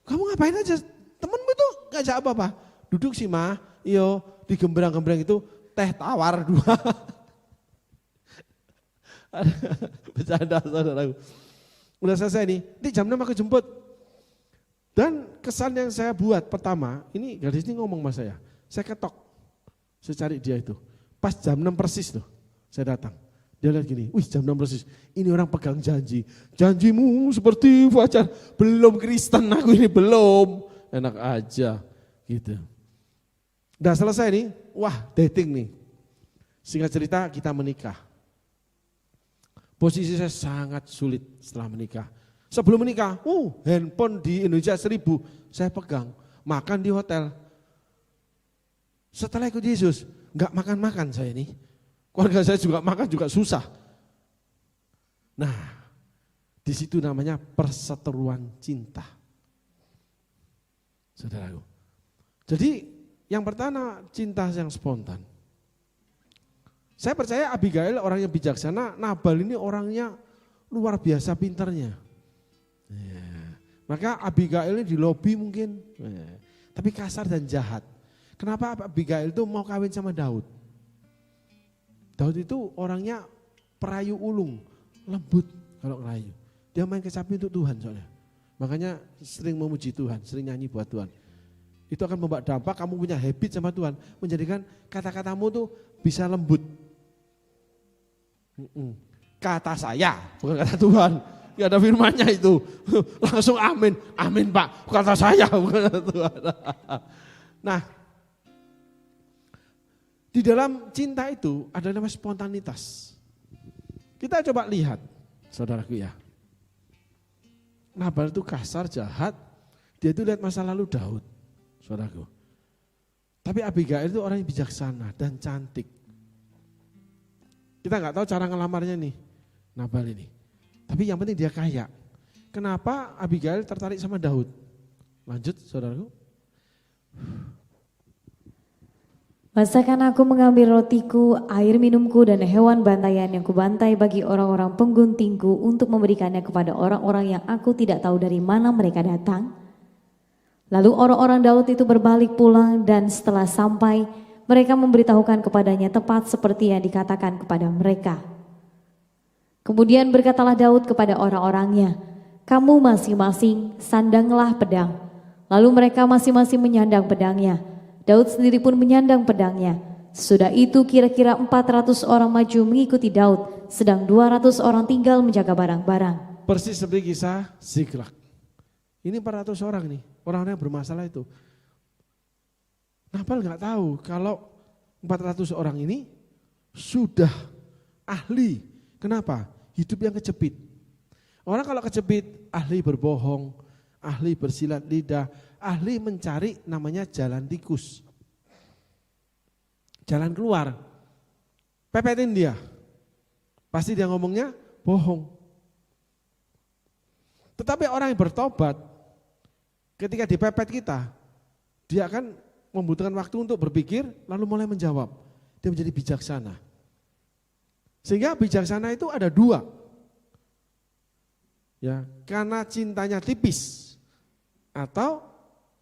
Speaker 1: Kamu ngapain aja? Temenmu itu ngajak apa-apa? Duduk sih mah, iyo di gembrang-gembrang itu teh tawar 2. Bercanda saudaraku. Udah selesai nih, di jam 6 aku jemput. Dan kesan yang saya buat pertama, ini gadis ini ngomong sama saya ketok. Saya cari dia itu. Pas jam 6 persis tuh, saya datang. Dia lihat gini, wih jam 6 persis, ini orang pegang janji. Janjimu seperti wajah, belum Kristen aku ini, belum. Enak aja gitu. Udah selesai nih, wah dating nih. Singkat cerita kita menikah. Posisi saya sangat sulit setelah menikah. Sebelum menikah, handphone di Indonesia 1000 saya pegang. Makan di hotel. Setelah ikut Yesus, enggak makan-makan saya nih. Keluarga saya juga makan juga susah. Nah, di situ namanya perseteruan cinta. Saudaraku. Jadi yang pertama cinta yang spontan. Saya percaya Abigail orang yang bijaksana, Nabal ini orangnya luar biasa pinternya. Ya. Maka Abigail ini di lobi mungkin, tapi kasar dan jahat. Kenapa Abigail itu mau kawin sama Daud? Daud itu orangnya perayu ulung, lembut kalau ngerayu. Dia main kecapi untuk Tuhan soalnya. Makanya sering memuji Tuhan, sering nyanyi buat Tuhan. Itu akan membawa dampak kamu punya habit sama Tuhan. Menjadikan kata-katamu tuh bisa lembut. Kata saya, bukan kata Tuhan. Gak ada firmannya itu. Langsung amin, amin Pak. Kata saya, bukan kata Tuhan. Nah, di dalam cinta itu ada namanya spontanitas. Kita coba lihat, saudaraku ya. Nabal itu kasar, jahat. Dia itu lihat masa lalu Daud, saudaraku. Tapi Abigail itu orang yang bijaksana dan cantik. Kita nggak tahu cara ngelamarnya nih, Nabal ini. Tapi yang penting dia kaya. Kenapa Abigail tertarik sama Daud? Lanjut saudaraku.
Speaker 3: Masakan aku mengambil rotiku, air minumku, dan hewan bantaian yang kubantai bagi orang-orang pengguntingku untuk memberikannya kepada orang-orang yang aku tidak tahu dari mana mereka datang. Lalu orang-orang Daud itu berbalik pulang dan setelah sampai, mereka memberitahukan kepadanya tepat seperti yang dikatakan kepada mereka. Kemudian berkatalah Daud kepada orang-orangnya, "Kamu masing-masing sandanglah pedang." Lalu mereka masing-masing menyandang pedangnya. Daud sendiri pun menyandang pedangnya. Sudah itu kira-kira 400 orang maju mengikuti Daud, sedang 200 orang tinggal menjaga barang-barang.
Speaker 1: Persis seperti kisah Ziklag. Ini 400 orang nih, orang-orang yang bermasalah itu. Nabal nggak tahu kalau 400 orang ini sudah ahli. Kenapa? Hidup yang kejepit. Orang kalau kejepit, ahli berbohong, ahli bersilat lidah, ahli mencari namanya jalan tikus. Jalan keluar. Pepetin dia. Pasti dia ngomongnya bohong. Tetapi orang yang bertobat, ketika dipepet kita, dia akan membutuhkan waktu untuk berpikir, lalu mulai menjawab. Dia menjadi bijaksana. Sehingga bijaksana itu ada dua. Ya, karena cintanya tipis. Atau,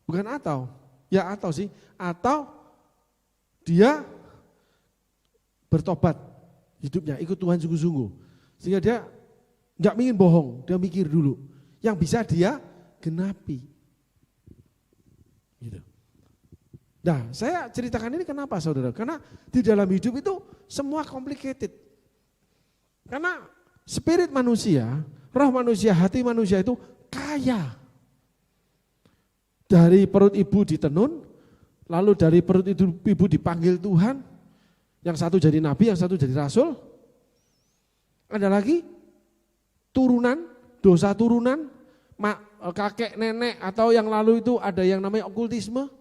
Speaker 1: bukan atau, ya atau sih, atau dia bertobat hidupnya, ikut Tuhan sungguh-sungguh. Sehingga dia enggak ingin bohong, dia mikir dulu. Yang bisa dia genapi. Gitu. Nah, saya ceritakan ini kenapa saudara? Karena di dalam hidup itu semua complicated. Karena spirit manusia, roh manusia, hati manusia itu kaya. Dari perut ibu ditenun, lalu dari perut ibu dipanggil Tuhan, yang satu jadi nabi, yang satu jadi rasul. Ada lagi turunan, dosa turunan, kakek, nenek, atau yang lalu itu ada yang namanya okultisme.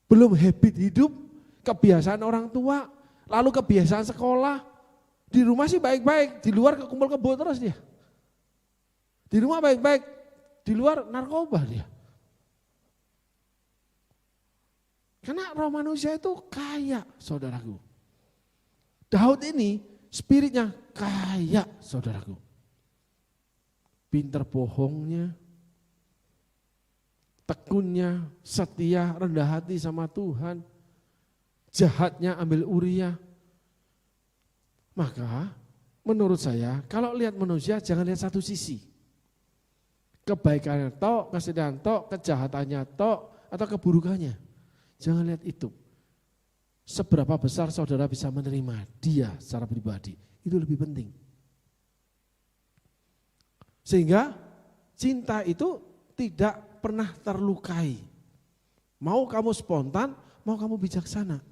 Speaker 1: Belum habit hidup, kebiasaan orang tua, lalu kebiasaan sekolah. Di rumah sih baik-baik, di luar kekumpul kebo terus dia. Di rumah baik-baik, di luar narkoba dia. Karena roh manusia itu kaya, saudaraku. Daud ini spiritnya kaya, saudaraku. Pinter bohongnya, tekunnya, setia, rendah hati sama Tuhan. Jahatnya ambil Uria. Maka menurut saya kalau lihat manusia jangan lihat satu sisi. Kebaikannya tok, kesedihan tok, kejahatannya tok, atau keburukannya. Jangan lihat itu. Seberapa besar saudara bisa menerima dia secara pribadi, itu lebih penting. Sehingga cinta itu tidak pernah terlukai. Mau kamu spontan, mau kamu bijaksana.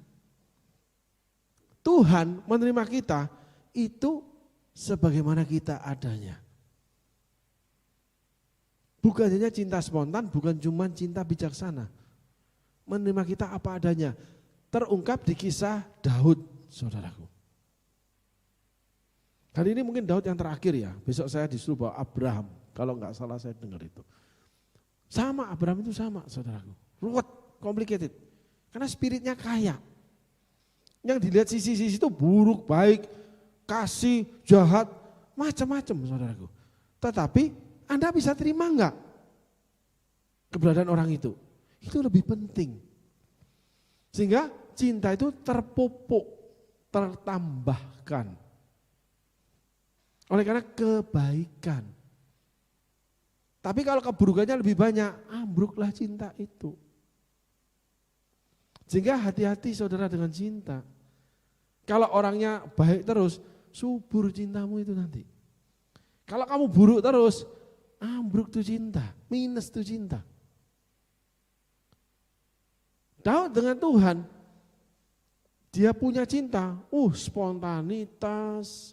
Speaker 1: Tuhan menerima kita itu sebagaimana kita adanya. Bukan hanya cinta spontan, bukan cuma cinta bijaksana. Menerima kita apa adanya. Terungkap di kisah Daud, saudaraku. Hari ini mungkin Daud yang terakhir ya. Besok saya disuruh bawa Abraham. Kalau enggak salah saya dengar itu. Sama, Abraham itu sama, saudaraku. Ruwet, complicated. Karena spiritnya kaya. Yang dilihat sisi-sisi itu buruk, baik, kasih, jahat, macam-macam saudaraku. Tetapi Anda bisa terima enggak keberadaan orang itu? Itu lebih penting. Sehingga cinta itu terpupuk, tertambahkan. Oleh karena kebaikan. Tapi kalau keburukannya lebih banyak, ambruklah cinta itu. Sehingga hati-hati saudara dengan cinta. Kalau orangnya baik terus, subur cintamu itu nanti. Kalau kamu buruk terus, ambruk tuh cinta, minus tuh cinta. Daud dengan Tuhan, dia punya cinta, spontanitas,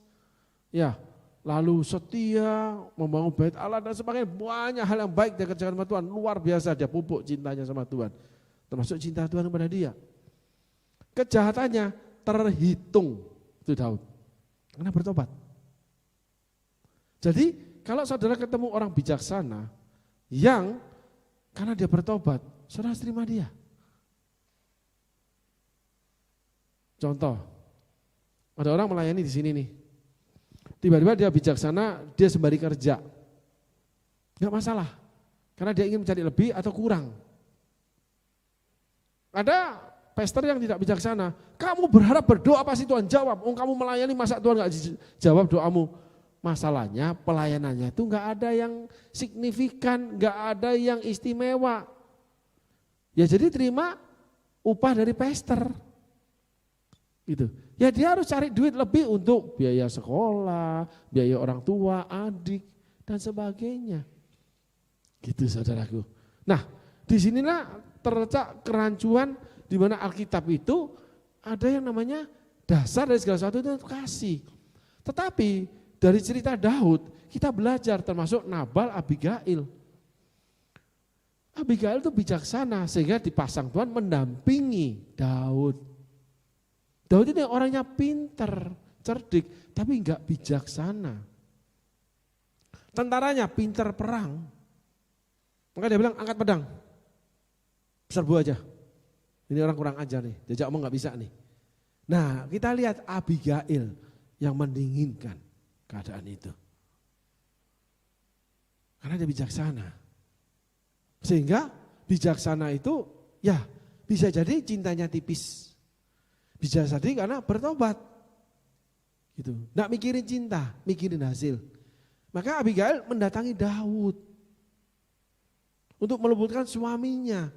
Speaker 1: ya, lalu setia, membangun bait Allah dan sebagainya. Banyak hal yang baik dia kerjakan sama Tuhan, luar biasa dia pupuk cintanya sama Tuhan. Termasuk cinta Tuhan kepada dia. Kejahatannya terhitung itu Daud. Karena bertobat. Jadi kalau saudara ketemu orang bijaksana yang karena dia bertobat, saudara harus terima dia. Contoh, ada orang melayani di sini nih. Tiba-tiba dia bijaksana, dia sembari kerja. Enggak masalah. Karena dia ingin mencari lebih atau kurang. Ada pastor yang tidak bijaksana. Kamu berharap berdoa pasti Tuhan jawab. Kamu melayani masa Tuhan enggak jawab doamu. Masalahnya pelayanannya itu enggak ada yang signifikan, enggak ada yang istimewa. Ya jadi terima upah dari pastor. Gitu. Ya dia harus cari duit lebih untuk biaya sekolah, biaya orang tua, adik, dan sebagainya. Gitu saudaraku. Nah disinilah terletak kerancuan di mana Alkitab itu ada yang namanya dasar dari segala sesuatu itu kasih. Tetapi dari cerita Daud kita belajar termasuk Nabal, Abigail. Abigail itu bijaksana sehingga dipasang Tuhan mendampingi Daud. Daud ini orangnya pinter, cerdik, tapi enggak bijaksana. Tentaranya pinter perang. Maka dia bilang angkat pedang, serbu aja. Ini orang kurang ajar nih, diajak omong enggak bisa nih. Nah kita lihat Abigail yang mendinginkan keadaan itu. Karena dia bijaksana. Sehingga bijaksana itu ya bisa jadi cintanya tipis. Bisa jadi karena bertobat. Gitu. Nggak mikirin cinta, mikirin hasil. Maka Abigail mendatangi Daud untuk meluputkan suaminya.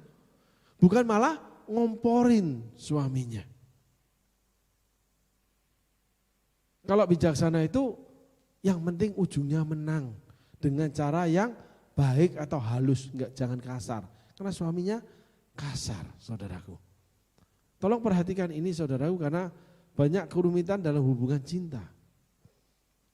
Speaker 1: Bukan malah ngomporin suaminya. Kalau bijaksana itu yang penting ujungnya menang dengan cara yang baik atau halus, jangan kasar. Karena suaminya kasar, saudaraku. Tolong perhatikan ini saudaraku karena banyak kerumitan dalam hubungan cinta.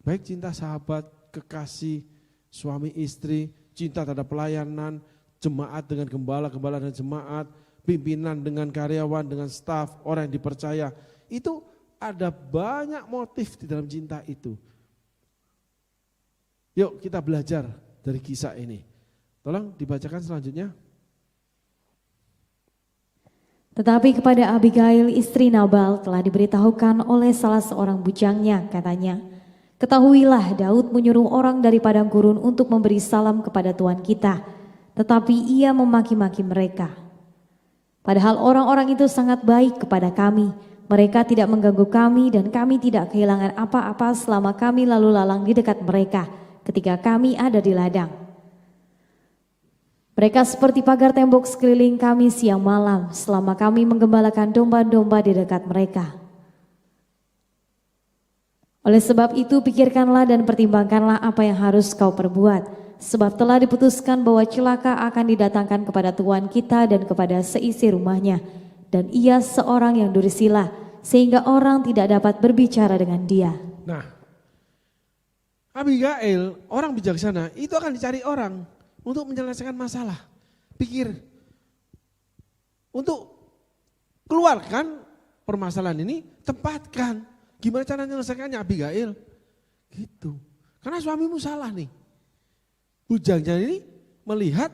Speaker 1: Baik cinta sahabat, kekasih, suami istri, cinta terhadap pelayanan, jemaat dengan gembala dan jemaat, pimpinan dengan karyawan, dengan staf, orang yang dipercaya. Itu ada banyak motif di dalam cinta itu. Yuk kita belajar dari kisah ini. Tolong dibacakan selanjutnya.
Speaker 3: Tetapi kepada Abigail istri Nabal telah diberitahukan oleh salah seorang bujangnya, katanya, ketahuilah Daud menyuruh orang dari padang gurun untuk memberi salam kepada Tuhan kita, tetapi ia memaki-maki mereka. Padahal orang-orang itu sangat baik kepada kami, mereka tidak mengganggu kami dan kami tidak kehilangan apa-apa selama kami lalu lalang di dekat mereka ketika kami ada di ladang. Mereka seperti pagar tembok sekeliling kami siang malam selama kami menggembalakan domba-domba di dekat mereka. Oleh sebab itu pikirkanlah dan pertimbangkanlah apa yang harus kau perbuat. Sebab telah diputuskan bahwa celaka akan didatangkan kepada Tuhan kita dan kepada seisi rumahnya. Dan ia seorang yang dursila sehingga orang tidak dapat berbicara dengan dia.
Speaker 1: Nah, Abigail orang bijaksana itu akan dicari orang untuk menyelesaikan masalah. Pikir, untuk keluarkan permasalahan ini, tempatkan. Gimana cara menyelesaikannya Abigail? Gitu. Karena suamimu salah nih. Bujangnya ini melihat,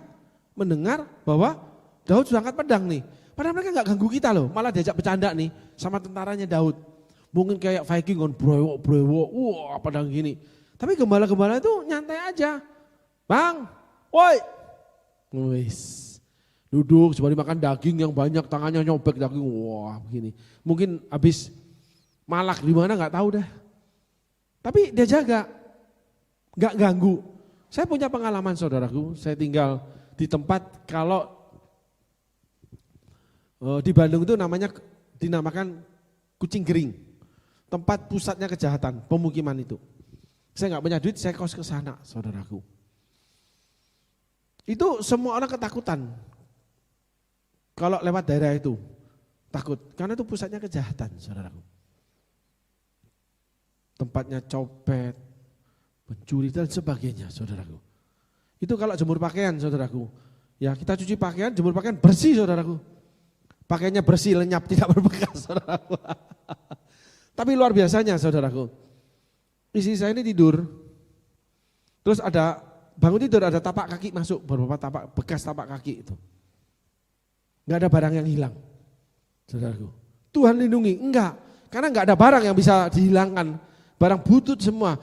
Speaker 1: mendengar bahwa Daud sudah angkat pedang nih. Padahal mereka gak ganggu kita loh, malah diajak bercanda nih sama tentaranya Daud. Mungkin kayak Viking on brewok, wah pedang gini. Tapi gembala-gembala itu nyantai aja. Bang, woi, wis, duduk coba dimakan daging yang banyak, tangannya nyobek daging, wah begini. Mungkin habis malak di mana nggak tahu dah. Tapi dia jaga, nggak ganggu. Saya punya pengalaman saudaraku, saya tinggal di tempat kalau di Bandung itu dinamakan Kucing Gering, tempat pusatnya kejahatan, pemukiman itu. Saya nggak punya duit, saya kos ke sana, saudaraku. Itu semua orang ketakutan kalau lewat daerah itu, takut karena itu pusatnya kejahatan, saudaraku. Tempatnya copet, pencuri dan sebagainya, saudaraku. Itu kalau jemur pakaian, saudaraku. Ya kita cuci pakaian, jemur pakaian bersih, saudaraku. Pakaiannya bersih, lenyap, tidak berbekas, saudaraku. Tapi luar biasanya, saudaraku. Istri saya ini tidur, Terus ada bangun tidur ada tapak kaki masuk, beberapa bekas tapak kaki itu. Enggak ada barang yang hilang. Saudaraku. Tuhan lindungi, enggak. Karena enggak ada barang yang bisa dihilangkan. Barang butut semua.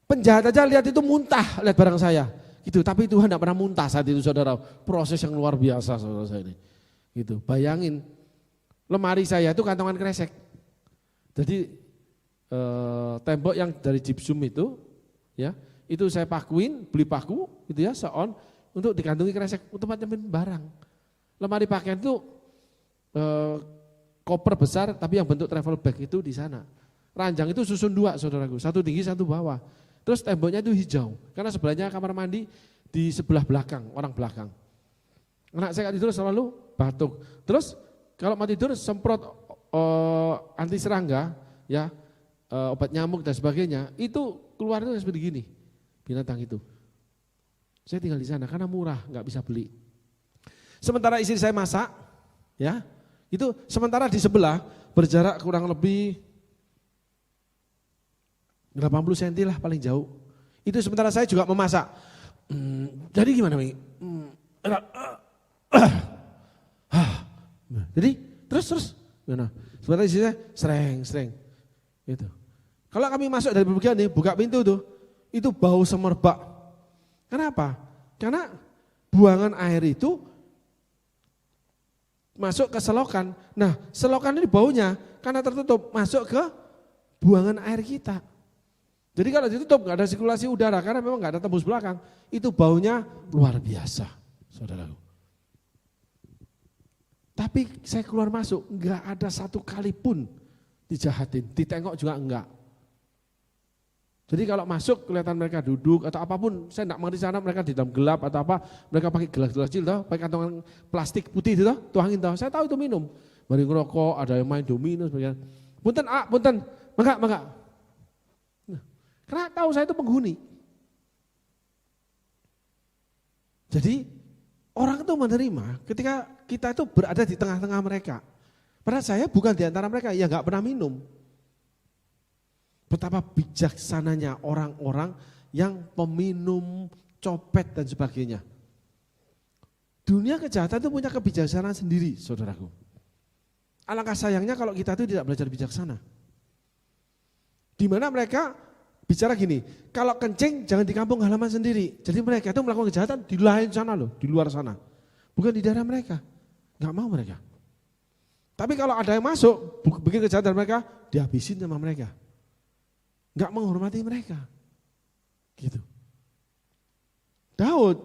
Speaker 1: Penjahat aja lihat itu muntah, lihat barang saya. Gitu. Tapi Tuhan enggak pernah muntah saat itu saudara. Proses yang luar biasa saudara saya ini. Gitu. Bayangin, lemari saya itu kantongan kresek. Jadi tembok yang dari gypsum itu, ya itu saya pakuin, beli paku, gitu ya, seon untuk dikantongi kresek untuk nyimpen barang. Lemari pakaian itu koper besar, tapi yang bentuk travel bag itu di sana. Ranjang itu susun 2 saudaraku, 1 tinggi 1 bawah. Terus temboknya itu hijau, karena sebelahnya kamar mandi di sebelah belakang, orang belakang. Anak saya tidur selalu batuk. Terus kalau mau tidur semprot anti serangga, ya obat nyamuk dan sebagainya, itu keluar itu seperti gini, binatang itu. Saya tinggal di sana karena murah, nggak bisa beli. Sementara istri saya masak, ya itu sementara di sebelah berjarak kurang lebih 80 cm lah paling jauh. Itu sementara saya juga memasak. Jadi gimana Mi? Jadi terus gimana? Sebenarnya isinya sereng gitu. Kalau kami masuk dari bagian ini, buka pintu tuh, itu bau semerbak. Kenapa? Karena buangan air itu masuk ke selokan. Nah, selokan ini baunya karena tertutup masuk ke buangan air kita. Jadi kalau ditutup nggak ada sirkulasi udara karena memang nggak ada tembus belakang, itu baunya luar biasa, saudaraku. Tapi saya keluar masuk, enggak ada satu kali pun dijahatin, ditengok juga enggak. Jadi kalau masuk kelihatan mereka duduk atau apapun, saya enggak mengerti sana mereka di dalam gelap atau apa, mereka pakai gelas-gelas kecil toh, pakai kantongan plastik putih itu toh, tuangin toh. Saya tahu itu minum. Mari ngerokok, ada yang main domino sebagainya. Punten, mangga. Nah, karena tahu saya itu penghuni. Jadi orang itu menerima ketika kita itu berada di tengah-tengah mereka. Padahal saya bukan di antara mereka yang enggak pernah minum. Betapa bijaksananya orang-orang yang peminum, copet dan sebagainya. Dunia kejahatan itu punya kebijaksanaan sendiri, saudaraku. Alangkah sayangnya kalau kita itu tidak belajar bijaksana. Di mana mereka bicara gini, kalau kencing jangan di kampung halaman sendiri. Jadi mereka itu melakukan kejahatan di lain sana loh, di luar sana. Bukan di daerah mereka, nggak mau mereka. Tapi kalau ada yang masuk, bikin kejahatan mereka, dihabisin sama mereka. Nggak menghormati mereka. Gitu. Daud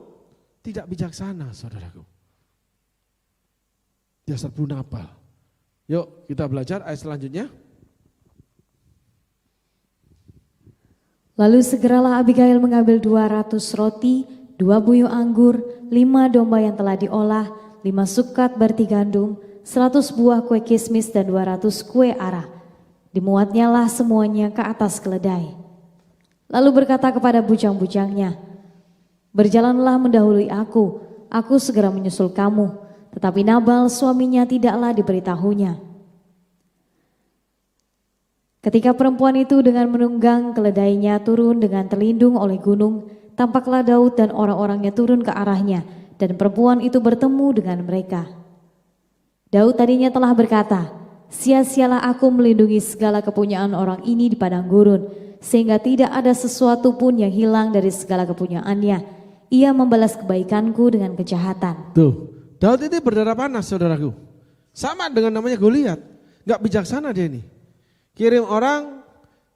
Speaker 1: tidak bijaksana, saudaraku. Dia serbu Nabal. Yuk kita belajar ayat selanjutnya.
Speaker 3: Lalu segeralah Abigail mengambil 200 roti, 2 buyung anggur, 5 domba yang telah diolah, 5 sukat berti gandum, 100 buah kue kismis dan 200 kue arah. Dimuatnya lah semuanya ke atas keledai. Lalu berkata kepada bujang-bujangnya, berjalanlah mendahului aku segera menyusul kamu. Tetapi Nabal suaminya tidaklah diberitahunya. Ketika perempuan itu dengan menunggang keledainya turun dengan terlindung oleh gunung, tampaklah Daud dan orang-orangnya turun ke arahnya, dan perempuan itu bertemu dengan mereka. Daud tadinya telah berkata, sia-sialah aku melindungi segala kepunyaan orang ini di padang gurun, sehingga tidak ada sesuatu pun yang hilang dari segala kepunyaannya. Ia membalas kebaikanku dengan kejahatan.
Speaker 1: Tuh, Daud itu berdarah panas, saudaraku. Sama dengan namanya Goliat, nggak bijaksana dia ini. Kirim orang,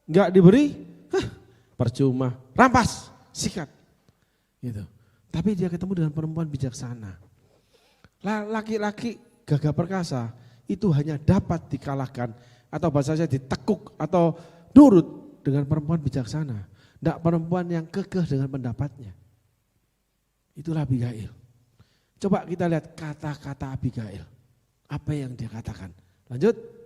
Speaker 1: nggak diberi, percuma, rampas, sikat, gitu. Tapi dia ketemu dengan perempuan bijaksana. Laki-laki gagah perkasa itu hanya dapat dikalahkan atau bahasanya ditekuk atau nurut dengan perempuan bijaksana. Tidak perempuan yang kekeh dengan pendapatnya. Itulah Abigail. Coba kita lihat kata-kata Abigail. Apa yang dia katakan? Lanjut.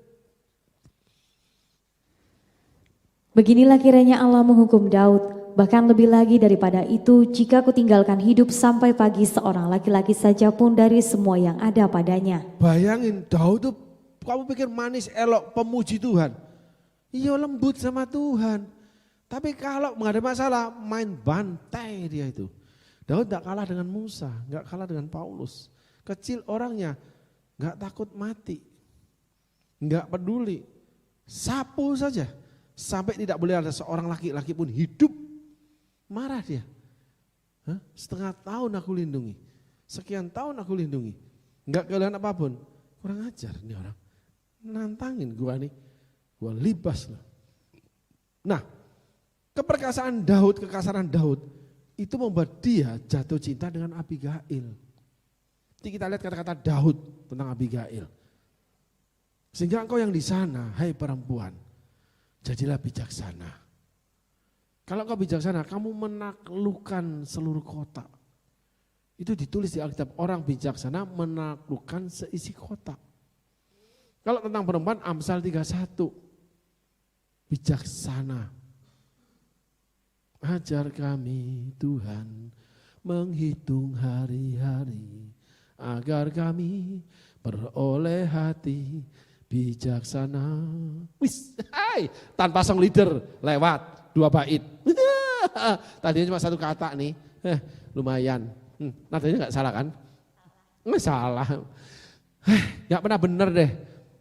Speaker 3: Beginilah kiranya Allah menghukum Daud, bahkan lebih lagi daripada itu jika kutinggalkan hidup sampai pagi seorang laki-laki saja pun dari semua yang ada padanya.
Speaker 1: Bayangin Daud tuh kamu pikir manis elok pemuji Tuhan. Iya lembut sama Tuhan. Tapi kalau menghadapi masalah, main bantai dia itu. Daud gak kalah dengan Musa, gak kalah dengan Paulus. Kecil orangnya, gak takut mati, gak peduli. Sapu saja, sampai tidak boleh ada seorang laki-laki pun hidup. Marah dia. Setengah tahun aku lindungi, sekian tahun aku lindungi. Gak kehilangan apapun. Kurang ajar nih orang. Nantangin gua nih, gua libas loh. Nah, keperkasaan Daud, kekasaran Daud itu membuat dia jatuh cinta dengan Abigail. Jadi kita lihat kata-kata Daud tentang Abigail. Sehingga engkau yang di sana, hai perempuan, jadilah bijaksana. Kalau kau bijaksana, kamu menaklukkan seluruh kota. Itu ditulis di Alkitab, orang bijaksana menaklukkan seisi kota. Kalau tentang perempuan, Amsal 31, bijaksana. Ajar kami Tuhan menghitung hari-hari, agar kami beroleh hati bijaksana. Wis, hai, tanpa song leader lewat 2 bait. Tadinya cuma 1 kata nih, lumayan. Nadanya nggak salah kan? Nggak salah. Nggak pernah bener deh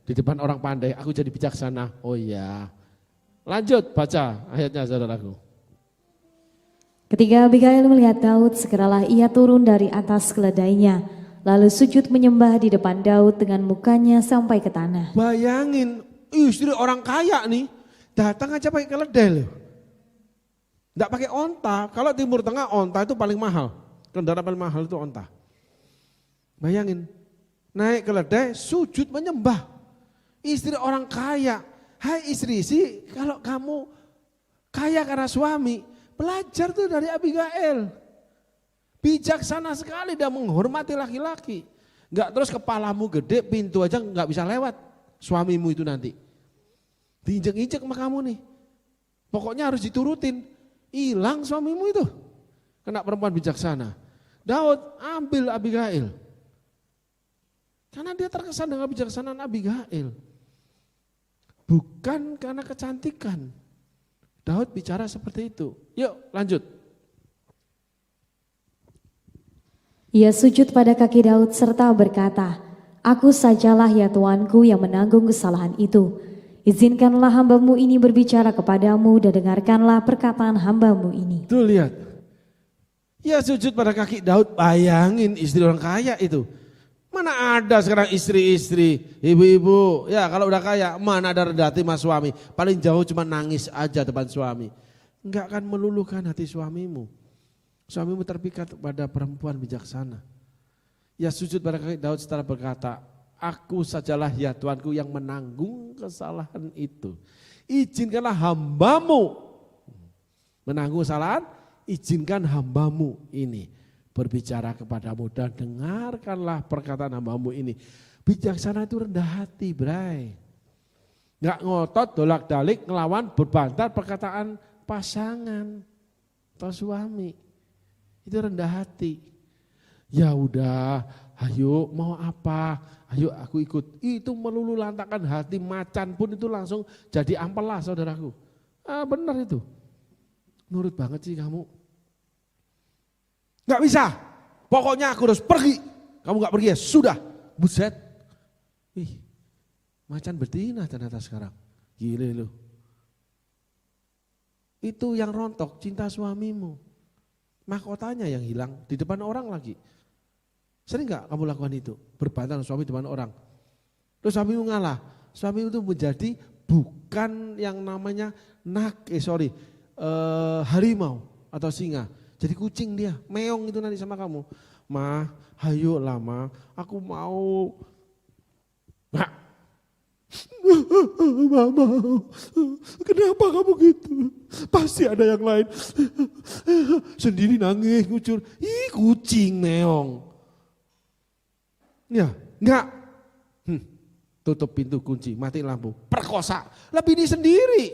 Speaker 1: di depan orang pandai. Aku jadi bijaksana. Oh iya. Lanjut baca ayatnya saudaraku.
Speaker 3: Ketika Abigail melihat Daud, segeralah ia turun dari atas keledainya, lalu sujud menyembah di depan Daud dengan mukanya sampai ke tanah.
Speaker 1: Bayangin, istri orang kaya nih, datang aja pakai keledai loh. Nggak pakai onta, kalau Timur Tengah onta itu paling mahal. Kendaraan paling mahal itu onta. Bayangin, naik keledai, sujud menyembah. Istri orang kaya, hai istri sih, kalau kamu kaya karena suami, belajar tuh dari Abigail. Bijaksana sekali dan menghormati laki-laki. Enggak terus kepalamu gede, pintu aja enggak bisa lewat suamimu itu nanti. Diinjek-injek sama kamu nih. Pokoknya harus diturutin. Hilang suamimu itu. Kena perempuan bijaksana. Daud ambil Abigail. Karena dia terkesan dengan bijaksanaan Abigail. Bukan karena kecantikan. Daud bicara seperti itu. Yuk lanjut.
Speaker 3: Ia sujud pada kaki Daud serta berkata, "Aku sajalah ya Tuanku yang menanggung kesalahan itu. Izinkanlah hambamu ini berbicara kepadamu dan dengarkanlah perkataan hambamu ini."
Speaker 1: Tuh lihat. Ia sujud pada kaki Daud, bayangin istri orang kaya itu. Mana ada sekarang istri-istri, ibu-ibu, ya kalau udah kaya, mana ada rendah hati sama suami. Paling jauh cuma nangis aja depan suami. Enggak akan meluluhkan hati suamimu. Suamimu terpikat pada perempuan bijaksana. Ia sujud pada kaki Daud setelah berkata, "Aku sajalah ya Tuanku yang menanggung kesalahan itu. Izinkanlah hambamu menanggung kesalahan, izinkan hambamu ini berbicara kepadamu dan dengarkanlah perkataan hambamu ini." Bijaksana itu rendah hati, bray. Nggak ngotot, dolak-dalik, ngelawan, berbantar perkataan pasangan atau suami. Itu rendah hati. Ya udah, ayo mau apa? Ayo aku ikut. Itu melulu lantakan hati, macan pun itu langsung jadi ampela saudaraku. Benar itu. Nurut banget sih kamu. Gak bisa, pokoknya aku harus pergi. Kamu gak pergi ya sudah, buset. Ih, macan betina ternyata sekarang. Gile lu. Itu yang rontok cinta suamimu. Mahkotanya yang hilang di depan orang lagi. Sering gak kamu lakukan itu? Berbantar suami di depan orang. Terus suamimu ngalah. Suamimu itu menjadi bukan yang namanya harimau atau singa. Jadi kucing dia, meong itu nanti sama kamu. "Ma, hayo lah ma, aku mau." Nah. "Mama, kenapa kamu gitu? Pasti ada yang lain." Sendiri nangis, ngucur. Ih, kucing meong. Ya, enggak. Tutup pintu, kunci, mati lampu. Perkosa, lebih ini sendiri.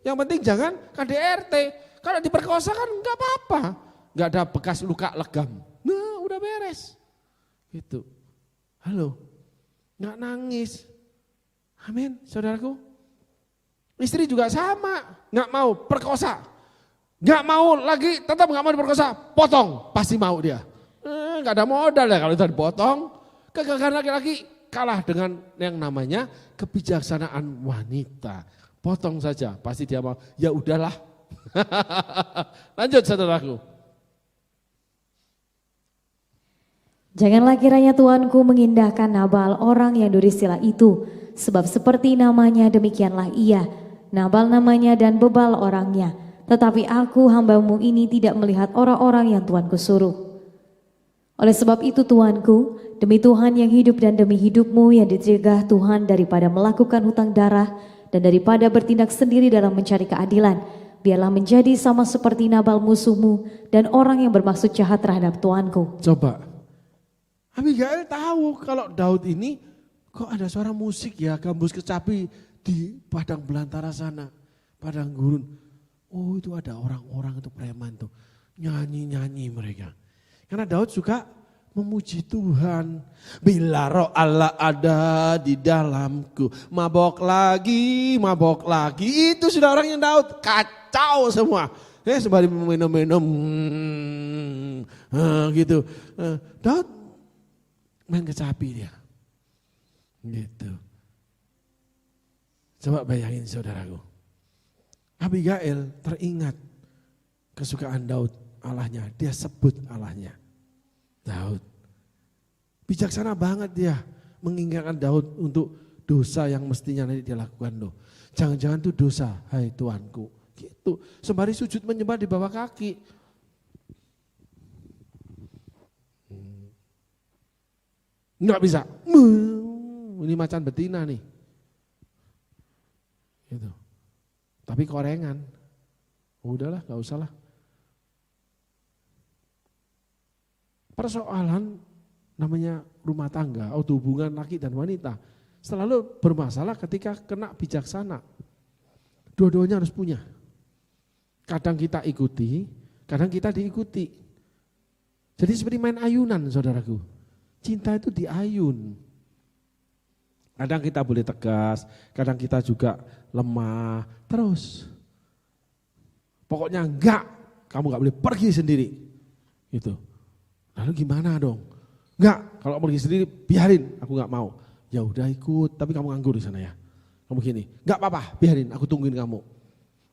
Speaker 1: Yang penting jangan KDRT. Kalau diperkosa kan enggak apa-apa. Enggak ada bekas luka legam. Nah, udah beres. Gitu. Halo. Enggak nangis. Amin, saudaraku. Istri juga sama, enggak mau perkosa. Nggak mau lagi, tetap nggak mau diperkosa, potong, pasti mau dia. Nggak ada modal ya kalau udah dipotong. Kegagalan laki-laki kalah dengan yang namanya kebijaksanaan wanita. Potong saja, pasti dia mau. Ya udahlah. Lanjut saudaraku.
Speaker 3: Janganlah kiranya Tuanku mengindahkan Nabal orang yang durhaka itu, sebab seperti namanya demikianlah ia. Nabal namanya dan bebal orangnya. Tetapi aku hambamu ini tidak melihat orang-orang yang Tuanku suruh. Oleh sebab itu Tuanku, demi Tuhan yang hidup dan demi hidupmu yang dicegah Tuhan daripada melakukan hutang darah dan daripada bertindak sendiri dalam mencari keadilan, biarlah menjadi sama seperti Nabal musuhmu dan orang yang bermaksud jahat terhadap Tuanku.
Speaker 1: Coba, Abigail tahu kalau Daud ini kok ada suara musik ya, gambus kecapi di padang belantara sana, padang gurun. Oh itu ada orang-orang itu preman tuh, nyanyi-nyanyi mereka. Karena Daud suka memuji Tuhan. Bila roh Allah ada di dalamku, mabok lagi. Itu sudah orangnya Daud, kacau semua. Sembari minum-minum gitu. Daud main kecapi dia. Gitu. Coba bayangin saudaraku. Abigail teringat kesukaan Daud Allahnya, dia sebut Allahnya. Daud. Bijaksana banget dia mengingatkan Daud untuk dosa yang mestinya nanti dia lakukan loh. Jangan-jangan itu dosa, hai Tuanku. Gitu. Sembari sujud menyembah di bawah kaki. Enggak bisa. Ini macan betina nih. Gitu. Tapi korengan. Udahlah, gak usah lah. Persoalan namanya rumah tangga atau hubungan laki dan wanita selalu bermasalah ketika kena bijaksana. Dua-duanya harus punya. Kadang kita ikuti, kadang kita diikuti. Jadi seperti main ayunan saudaraku. Cinta itu diayun. Kadang kita boleh tegas, kadang kita juga lemah. Terus. Pokoknya enggak, kamu enggak boleh pergi sendiri. Gitu. Lalu gimana dong? Enggak, kalau pergi sendiri biarin, aku enggak mau. Ya udah ikut, tapi kamu nganggur di sana ya. Kamu gini, enggak apa-apa, biarin, aku tungguin kamu.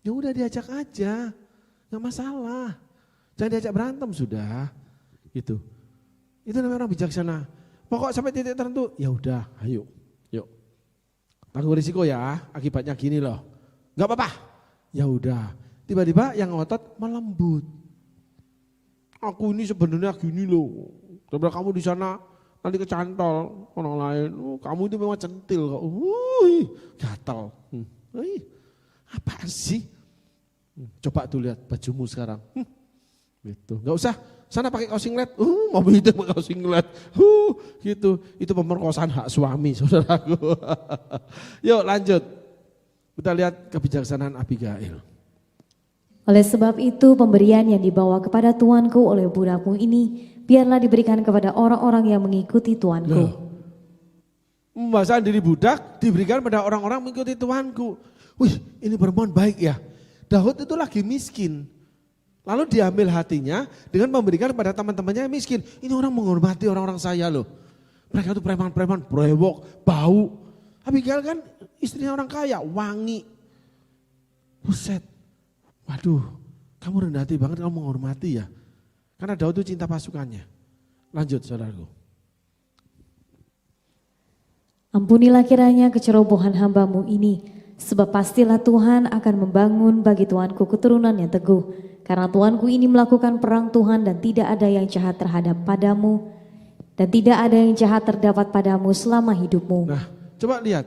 Speaker 1: Ya udah diajak aja, enggak masalah. Jangan diajak berantem sudah. Gitu. Itu namanya orang bijaksana. Pokok sampai titik tertentu, ya udah, ayo, yuk. Tanggung risiko ya, akibatnya gini loh. Enggak apa-apa. Ya udah. Tiba-tiba yang ngotot melembut. Aku ini sebenarnya gini loh. Daripada kamu di sana nanti kecantol orang lain. Kamu itu memang centil kok. Gatal. Apa sih? Coba tuh lihat bajumu sekarang. Gitu. Enggak usah. Sana pakai kaos singlet. Mobil itu pakai kaos singlet. Gitu. Itu pemerkosaan hak suami, saudaraku. Yuk lanjut. Kita lihat kebijaksanaan Abigail.
Speaker 3: Oleh sebab itu pemberian yang dibawa kepada tuanku oleh budakmu ini biarlah diberikan kepada orang-orang yang mengikuti tuanku.
Speaker 1: Pembahasan diri budak diberikan pada orang-orang mengikuti tuanku. Wih, ini perempuan baik ya. Daud itu lagi miskin. Lalu diambil hatinya dengan memberikan kepada teman-temannya yang miskin. Ini orang menghormati orang-orang saya loh. Mereka itu preman-preman, brewok, bau. Abigail kan istrinya orang kaya, wangi. Buset. Waduh, kamu rendah hati banget, kamu menghormati ya. Karena Daud itu cinta pasukannya. Lanjut saudaraku.
Speaker 3: Ampunilah kiranya kecerobohan hambamu ini, sebab pastilah Tuhan akan membangun bagi tuanku keturunan yang teguh. Karena tuanku ini melakukan perang Tuhan dan tidak ada yang jahat terhadap padamu. Dan tidak ada yang jahat terdapat padamu selama hidupmu.
Speaker 1: Nah, coba lihat.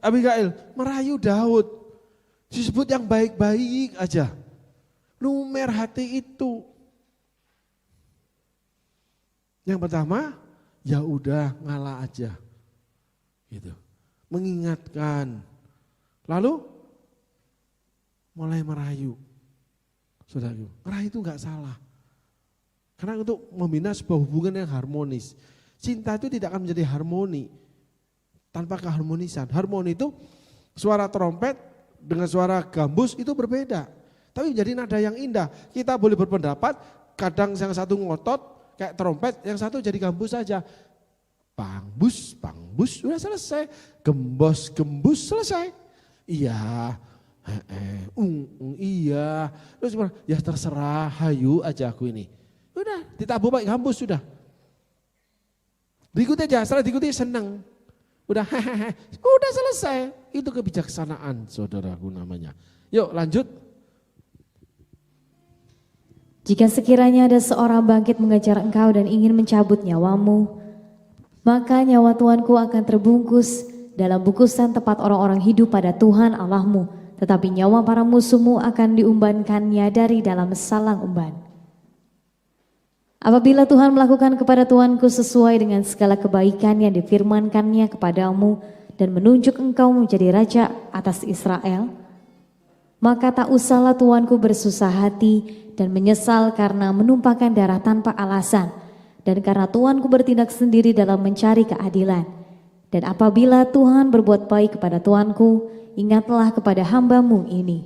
Speaker 1: Abigail merayu Daud. Disebut yang baik-baik aja. Lumer hati itu. Yang pertama, ya udah ngalah aja. Gitu. Mengingatkan. Lalu mulai merayu. Saudaraku, merayu itu enggak salah. Karena untuk membina sebuah hubungan yang harmonis. Cinta itu tidak akan menjadi harmoni tanpa keharmonisan. Harmoni itu suara trompet dengan suara gambus itu berbeda. Tapi menjadi nada yang indah. Kita boleh berpendapat, kadang yang satu ngotot kayak trompet, yang satu jadi gambus saja. Bang bus, udah selesai. Gembos, gembus, selesai. Iya, iya. Terus ya terserah, hayu aja aku ini. Udah, ditabuh pakai gambus sudah. Diikuti aja, setelah diikuti senang. Udah hehehe, udah selesai. Itu kebijaksanaan saudaraku namanya. Yuk lanjut.
Speaker 3: Jika sekiranya ada seorang bangkit mengejar engkau dan ingin mencabut nyawamu, maka nyawa Tuanku akan terbungkus dalam bungkusan tempat orang-orang hidup pada Tuhan Allahmu, tetapi nyawa para musuhmu akan diumbankannya dari dalam salang umban. Apabila Tuhan melakukan kepada Tuanku sesuai dengan segala kebaikan yang difirmankannya kepadamu dan menunjuk engkau menjadi raja atas Israel, maka tak usahlah Tuanku bersusah hati dan menyesal karena menumpahkan darah tanpa alasan, dan karena Tuanku bertindak sendiri dalam mencari keadilan. Dan apabila Tuhan berbuat baik kepada Tuanku, ingatlah kepada hamba-Mu ini.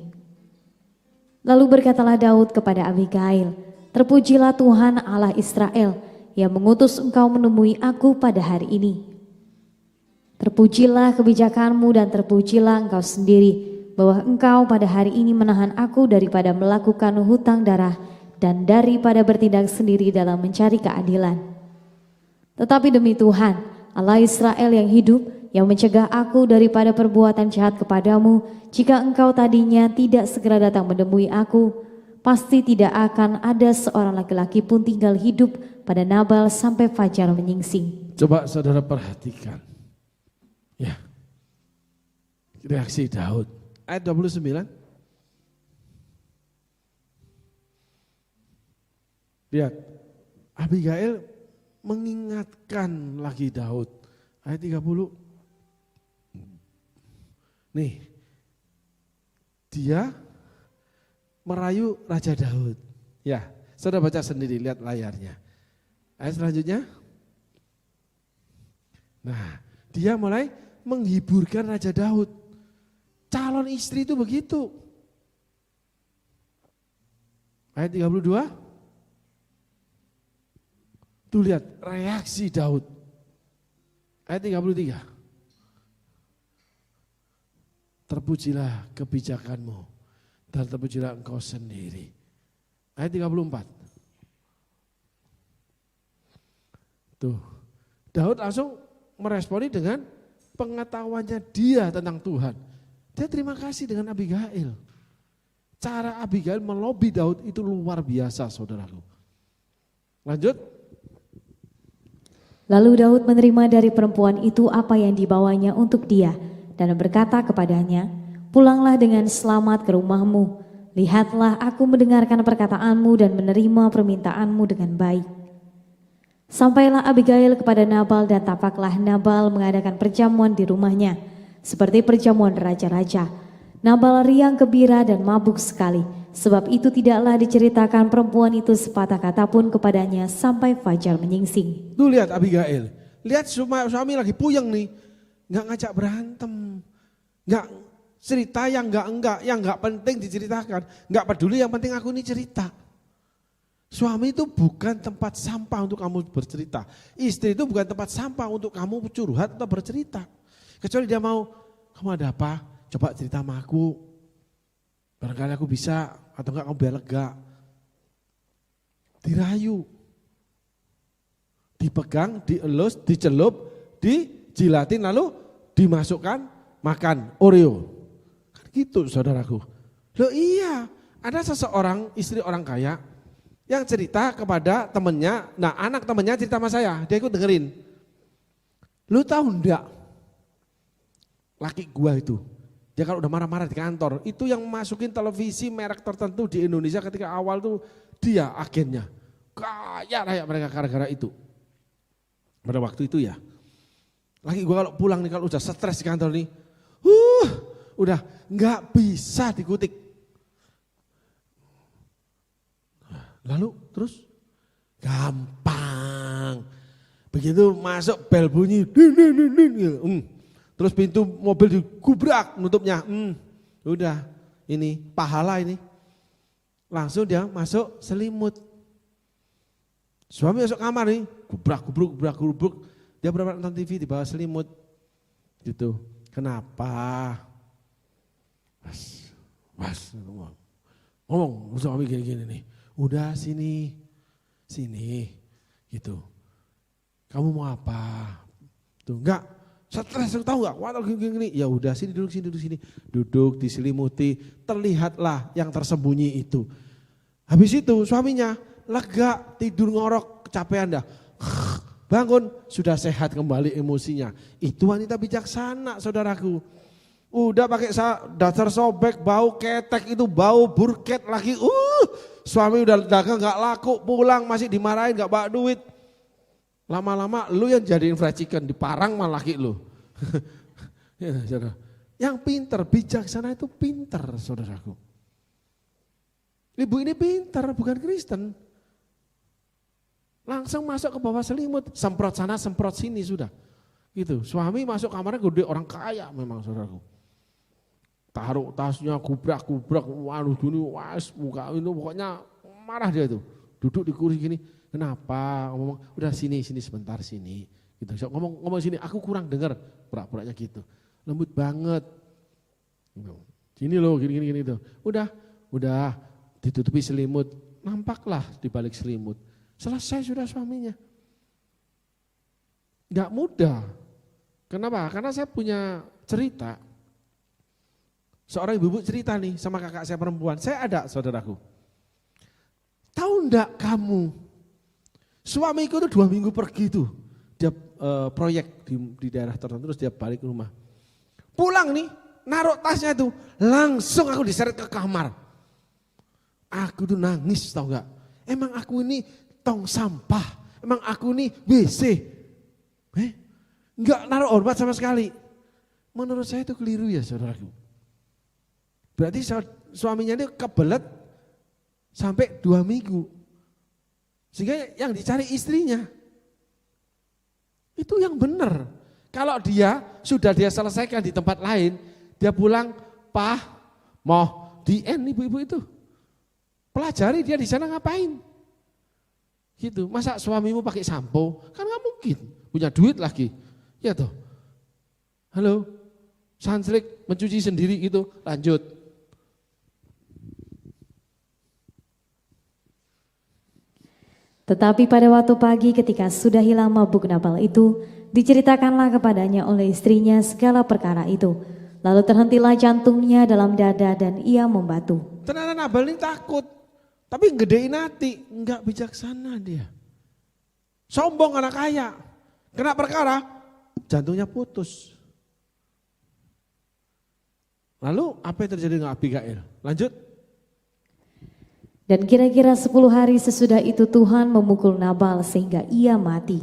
Speaker 3: Lalu berkatalah Daud kepada Abigail, terpujilah Tuhan Allah Israel yang mengutus engkau menemui aku pada hari ini. Terpujilah kebijakanmu dan terpujilah engkau sendiri, bahwa engkau pada hari ini menahan aku daripada melakukan hutang darah dan daripada bertindak sendiri dalam mencari keadilan. Tetapi demi Tuhan, Allah Israel yang hidup, yang mencegah aku daripada perbuatan jahat kepadamu, jika engkau tadinya tidak segera datang menemui aku, pasti tidak akan ada seorang laki-laki pun tinggal hidup pada Nabal sampai fajar menyingsing.
Speaker 1: Coba saudara perhatikan. Ya. Reaksi Daud. Ayat 29. Lihat. Abigail mengingatkan lagi Daud. Ayat 30. Nih. Dia merayu Raja Daud. Ya, saudara baca sendiri, lihat layarnya. Ayat selanjutnya. Nah, dia mulai menghiburkan Raja Daud. Calon istri itu begitu. Ayat 32. Tuh lihat reaksi Daud. Ayat 33. Terpujilah kebijakanmu dan terpujilah engkau sendiri. Ayat 34. Tuh, Daud langsung meresponi dengan pengetahuannya dia tentang Tuhan. Dia terima kasih dengan Abigail. Cara Abigail melobi Daud itu luar biasa, saudaraku. Lanjut.
Speaker 3: Lalu Daud menerima dari perempuan itu apa yang dibawanya untuk dia dan berkata kepadanya, pulanglah dengan selamat ke rumahmu. Lihatlah aku mendengarkan perkataanmu dan menerima permintaanmu dengan baik. Sampailah Abigail kepada Nabal dan tampaklah Nabal mengadakan perjamuan di rumahnya, seperti perjamuan raja-raja. Nabal riang gembira dan mabuk sekali, sebab itu tidaklah diceritakan perempuan itu sepatah kata pun kepadanya sampai fajar menyingsing.
Speaker 1: Tuh lihat Abigail, lihat suami lagi puyeng nih, nggak ngajak berantem, nggak cerita yang nggak penting diceritakan, nggak peduli, yang penting aku ini cerita. Suami itu bukan tempat sampah untuk kamu bercerita, istri itu bukan tempat sampah untuk kamu curhat atau bercerita. Kecuali dia mau, kamu ada apa? Coba cerita sama aku, barangkali aku bisa, atau enggak kamu biar lega. Dirayu, dipegang, dielus, dicelup, dijilatin, lalu dimasukkan makan Oreo. Kan gitu saudaraku. Loh iya, ada seseorang istri orang kaya yang cerita kepada temennya, nah anak temennya cerita sama saya, dia ikut dengerin. Lu tahu enggak? Laki gua itu, dia kalau udah marah-marah di kantor, itu yang masukin televisi merek tertentu di Indonesia ketika awal tuh dia agennya. Kaya raya mereka gara-gara itu. Pada waktu itu ya. Laki gua kalau pulang nih, kalau udah stres di kantor nih, udah nggak bisa dikutik. Lalu terus gampang. Begitu masuk bel bunyi, terus pintu mobil digubrak nutupnya. Udah ini pahala ini. Langsung dia masuk selimut. Suami masuk kamar nih, gubrak. Dia berapa nonton TV di bawah selimut. Gitu. Kenapa? Mas, ngomong suami gini nih. Udah sini, gitu. Kamu mau apa? Tuh enggak, stres tahu enggak? Wah gini. Ya udah sini duduk sini. Duduk diselimuti, terlihatlah yang tersembunyi itu. Habis itu suaminya lega, tidur ngorok, kecapean dah. Bangun, sudah sehat kembali emosinya. Itu wanita bijaksana, saudaraku. Udah pakai dasar sobek, bau ketek itu, bau burket lagi. Suami udah dagang gak laku, pulang masih dimarahin gak bawa duit. Lama-lama lu yang jadiin fried chicken, diparang malah laki lu. Ya, saudara. Yang pinter, bijaksana itu pinter, saudaraku. Ibu ini pinter, bukan Kristen. Langsung masuk ke bawah selimut, semprot sana, semprot sini sudah. Gitu. Suami masuk kamarnya gede, orang kaya memang, saudaraku. Taruh tasnya, gubrak, waduh gini, muka itu pokoknya marah dia itu. Duduk di kursi gini, kenapa? Ngomong, udah sini sebentar sini. Gitu. So, ngomong sini, aku kurang dengar, pura-puranya gitu. Lembut banget. Sini loh, gini itu. Udah ditutupi selimut, nampaklah di balik selimut. Selesai sudah suaminya. Enggak mudah. Kenapa? Karena saya punya cerita. Seorang ibu cerita nih sama kakak saya perempuan. Saya ada, saudaraku. Tahu enggak kamu? Suamiku itu 2 minggu pergi tuh. Dia proyek di daerah tertentu, terus dia balik ke rumah. Pulang nih, naruh tasnya itu. Langsung aku diseret ke kamar. Aku tuh nangis, tahu enggak? Emang aku ini tong sampah, emang aku nih WC. Enggak naruh hormat sama sekali. Menurut saya itu keliru ya, saudaraku. Berarti suaminya ini kebelet sampai 2 minggu. Sehingga yang dicari istrinya. Itu yang benar. Kalau dia sudah selesaikan di tempat lain, dia pulang, "Pak, mau di end ibu-ibu itu. Pelajari dia di sana ngapain?" Gitu. Masa suamimu pakai sampo? Kan gak mungkin. Punya duit lagi. Ya toh. Halo. Sanslik mencuci sendiri gitu. Lanjut.
Speaker 3: Tetapi pada waktu pagi ketika sudah hilang mabuk Nabal itu, diceritakanlah kepadanya oleh istrinya segala perkara itu. Lalu terhentilah jantungnya dalam dada dan ia membatu.
Speaker 1: Ternyata Nabal ini takut. Tapi gedein hati, enggak bijaksana dia. Sombong anak kaya. Kena perkara, jantungnya putus. Lalu apa yang terjadi dengan Abigail? Lanjut.
Speaker 3: Dan kira-kira 10 hari sesudah itu Tuhan memukul Nabal sehingga ia mati.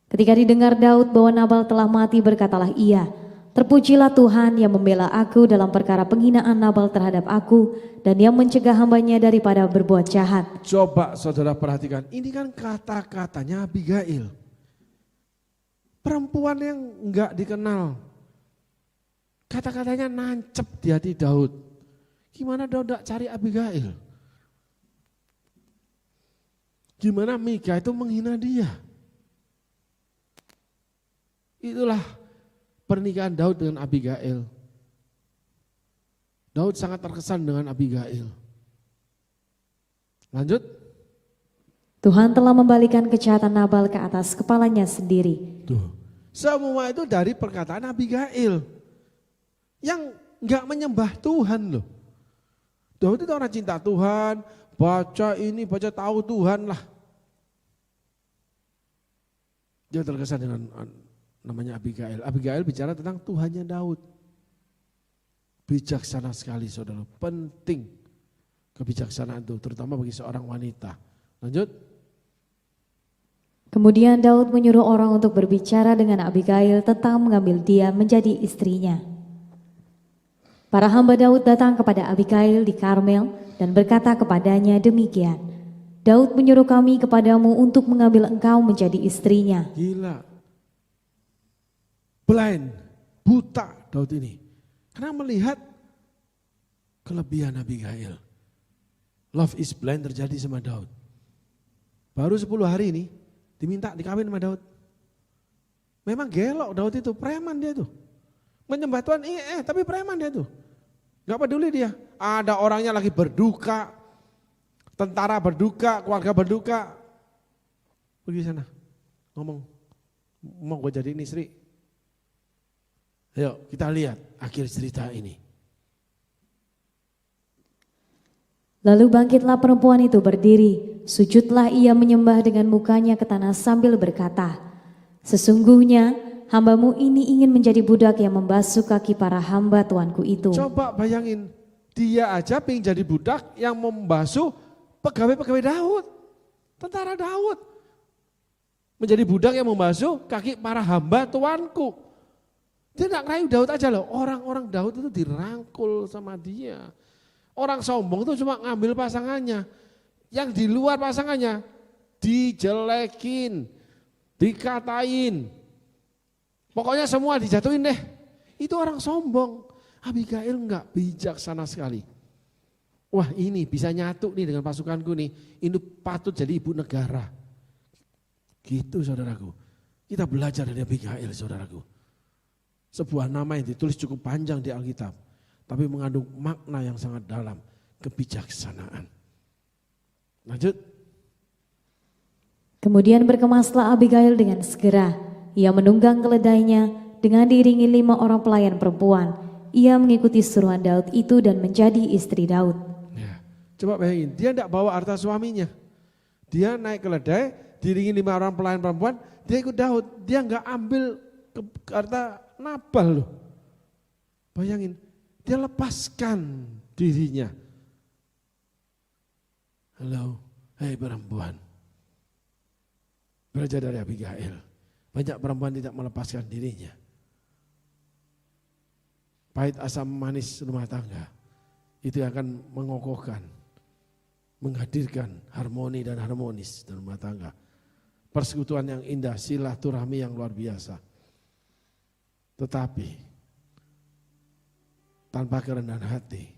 Speaker 3: Ketika didengar Daud bahwa Nabal telah mati, berkatalah ia, "Terpujilah Tuhan yang membela aku dalam perkara penghinaan Nabal terhadap aku dan yang mencegah hambanya daripada berbuat jahat."
Speaker 1: Coba saudara perhatikan, ini kan kata-katanya Abigail. Perempuan yang enggak dikenal. Kata-katanya nancep di hati Daud. Gimana Daud enggak cari Abigail? Gimana Mika itu menghina dia? Itulah pernikahan Daud dengan Abigail. Daud sangat terkesan dengan Abigail. Lanjut.
Speaker 3: Tuhan telah membalikan kejahatan Nabal ke atas kepalanya sendiri.
Speaker 1: Tuh. Semua itu dari perkataan Abigail. Yang enggak menyembah Tuhan loh. Daud itu orang cinta Tuhan. Baca tahu Tuhan lah. Dia terkesan dengan namanya Abigail. Abigail bicara tentang Tuhannya Daud. Bijaksana sekali saudara. Penting kebijaksanaan itu, terutama bagi seorang wanita. Lanjut.
Speaker 3: Kemudian Daud menyuruh orang untuk berbicara dengan Abigail tentang mengambil dia menjadi istrinya. Para hamba Daud datang kepada Abigail di Karmel dan berkata kepadanya demikian. Daud menyuruh kami kepadamu untuk mengambil engkau menjadi istrinya.
Speaker 1: Gila. Blind, buta Daud ini. Karena melihat kelebihan Abigail. Love is blind terjadi sama Daud. Baru 10 hari ini diminta dikawin sama Daud. Memang gelok Daud itu, preman dia tuh. Menyembah Tuhan, tapi preman dia tuh. Gak peduli dia. Ada orangnya lagi berduka, tentara berduka, keluarga berduka. Pergi sana, ngomong, mau gue jadiin istri. Ayo kita lihat akhir cerita ini.
Speaker 3: Lalu bangkitlah perempuan itu berdiri, sujudlah ia menyembah dengan mukanya ke tanah sambil berkata, sesungguhnya hambamu ini ingin menjadi budak yang membasuh kaki para hamba tuanku itu.
Speaker 1: Coba bayangin, dia aja pengen jadi budak yang membasuh pegawai-pegawai Daud, tentara Daud. Menjadi budak yang membasuh kaki para hamba tuanku. Dia gak ngerayu Daud aja loh, orang-orang Daud itu dirangkul sama dia. Orang sombong itu cuma ngambil pasangannya. Yang di luar pasangannya dijelekin, dikatain. Pokoknya semua dijatuhin deh. Itu orang sombong. Abigail enggak, bijaksana sekali. Wah ini bisa nyatu nih dengan pasukanku nih. Ini patut jadi ibu negara. Gitu saudaraku. Kita belajar dari Abigail saudaraku. Sebuah nama yang ditulis cukup panjang di Alkitab. Tapi mengandung makna yang sangat dalam, kebijaksanaan. Lanjut.
Speaker 3: Kemudian berkemaslah Abigail dengan segera. Ia menunggang keledainya dengan diiringi 5 orang pelayan perempuan. Ia mengikuti suruhan Daud itu dan menjadi istri Daud.
Speaker 1: Ya, coba bayangin, dia tidak bawa harta suaminya. Dia naik keledai, diiringi 5 orang pelayan perempuan, dia ikut Daud. Dia nggak ambil harta Nabal loh. Bayangin. Dia lepaskan dirinya. Halo, hai perempuan. Belajar dari Abigail. Banyak perempuan tidak melepaskan dirinya. Pahit asam manis rumah tangga. Itu akan mengokohkan. Menghadirkan harmoni dan harmonis dalam rumah tangga. Persekutuan yang indah, silaturahmi yang luar biasa. Tetapi tanpa kerendahan hati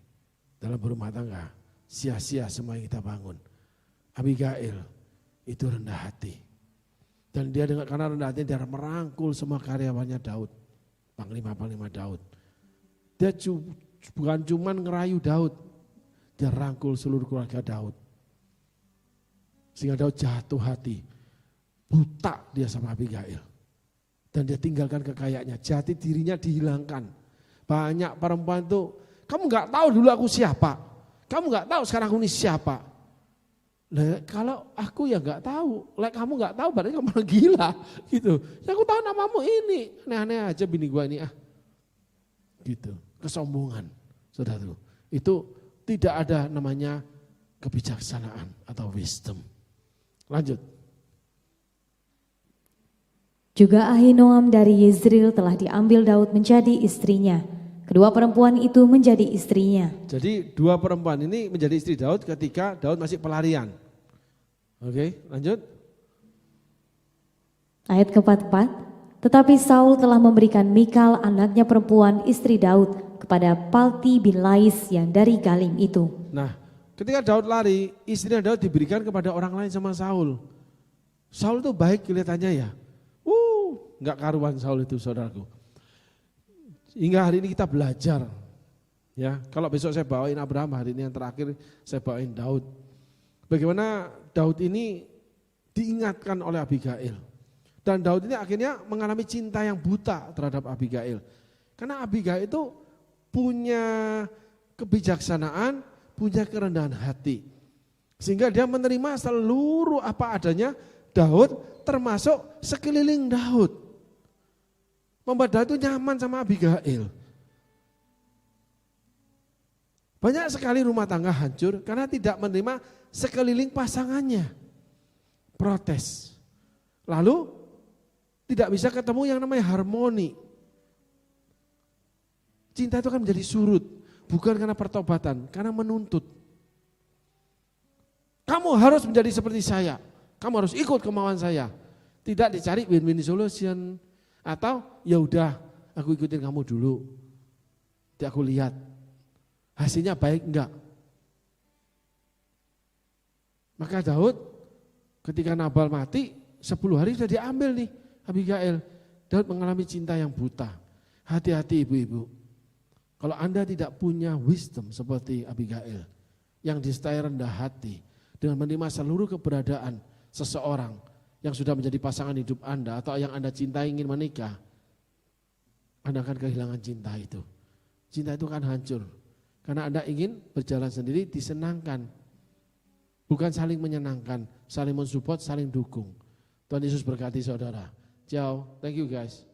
Speaker 1: dalam berumah tangga, sia-sia semua yang kita bangun. Abigail itu rendah hati. Dan dia karena rendah hati dia merangkul semua karyawannya Daud. Panglima-panglima Daud. Dia bukan cuma ngerayu Daud, dia rangkul seluruh keluarga Daud. Sehingga Daud jatuh hati, buta dia sama Abigail. Dan dia tinggalkan kekayaannya, jati dirinya dihilangkan. Banyak perempuan itu, kamu gak tahu dulu aku siapa, kamu gak tahu sekarang aku ini siapa. Nah, kalau aku ya gak tahu, kamu gak tahu berarti kamu gila gitu. Ya aku tahu namamu ini, aneh-aneh aja bini gua ini gitu, kesombongan saudara. Itu tidak ada namanya kebijaksanaan atau wisdom. Lanjut.
Speaker 3: Juga Ahinoam dari Yezreel telah diambil Daud menjadi istrinya. Kedua perempuan itu menjadi istrinya.
Speaker 1: Jadi 2 perempuan ini menjadi istri Daud ketika Daud masih pelarian. Oke, lanjut.
Speaker 3: Ayat ke-44. Tetapi Saul telah memberikan Mikal anaknya perempuan istri Daud kepada Palti bin Lais yang dari Galim itu.
Speaker 1: Nah, ketika Daud lari, istrinya Daud diberikan kepada orang lain sama Saul. Saul itu baik kelihatannya ya. Enggak karuan Saul itu saudaraku. Hingga hari ini kita belajar. Ya, kalau besok saya bawain Abraham, hari ini yang terakhir saya bawain Daud. Bagaimana Daud ini diingatkan oleh Abigail. Dan Daud ini akhirnya mengalami cinta yang buta terhadap Abigail. Karena Abigail itu punya kebijaksanaan, punya kerendahan hati. Sehingga dia menerima seluruh apa adanya Daud, termasuk sekeliling Daud. Membuat Daud itu nyaman sama Abigail. Banyak sekali rumah tangga hancur karena tidak menerima sekeliling pasangannya. Protes. Lalu tidak bisa ketemu yang namanya harmoni. Cinta itu kan menjadi surut. Bukan karena pertobatan, karena menuntut. Kamu harus menjadi seperti saya. Kamu harus ikut kemauan saya. Tidak dicari win-win solution. Atau ya udah aku ikutin kamu dulu. Nanti aku lihat hasilnya baik enggak. Maka Daud ketika Nabal mati 10 hari sudah diambil nih Abigail. Daud mengalami cinta yang buta. Hati-hati ibu-ibu. Kalau Anda tidak punya wisdom seperti Abigail yang disertai rendah hati dengan menerima seluruh keberadaan seseorang yang sudah menjadi pasangan hidup Anda atau yang Anda cintai ingin menikah, Anda akan kehilangan cinta itu. Cinta itu akan hancur. Karena Anda ingin berjalan sendiri disenangkan. Bukan saling menyenangkan, saling mensupport, saling dukung. Tuhan Yesus berkati saudara. Ciao, thank you guys.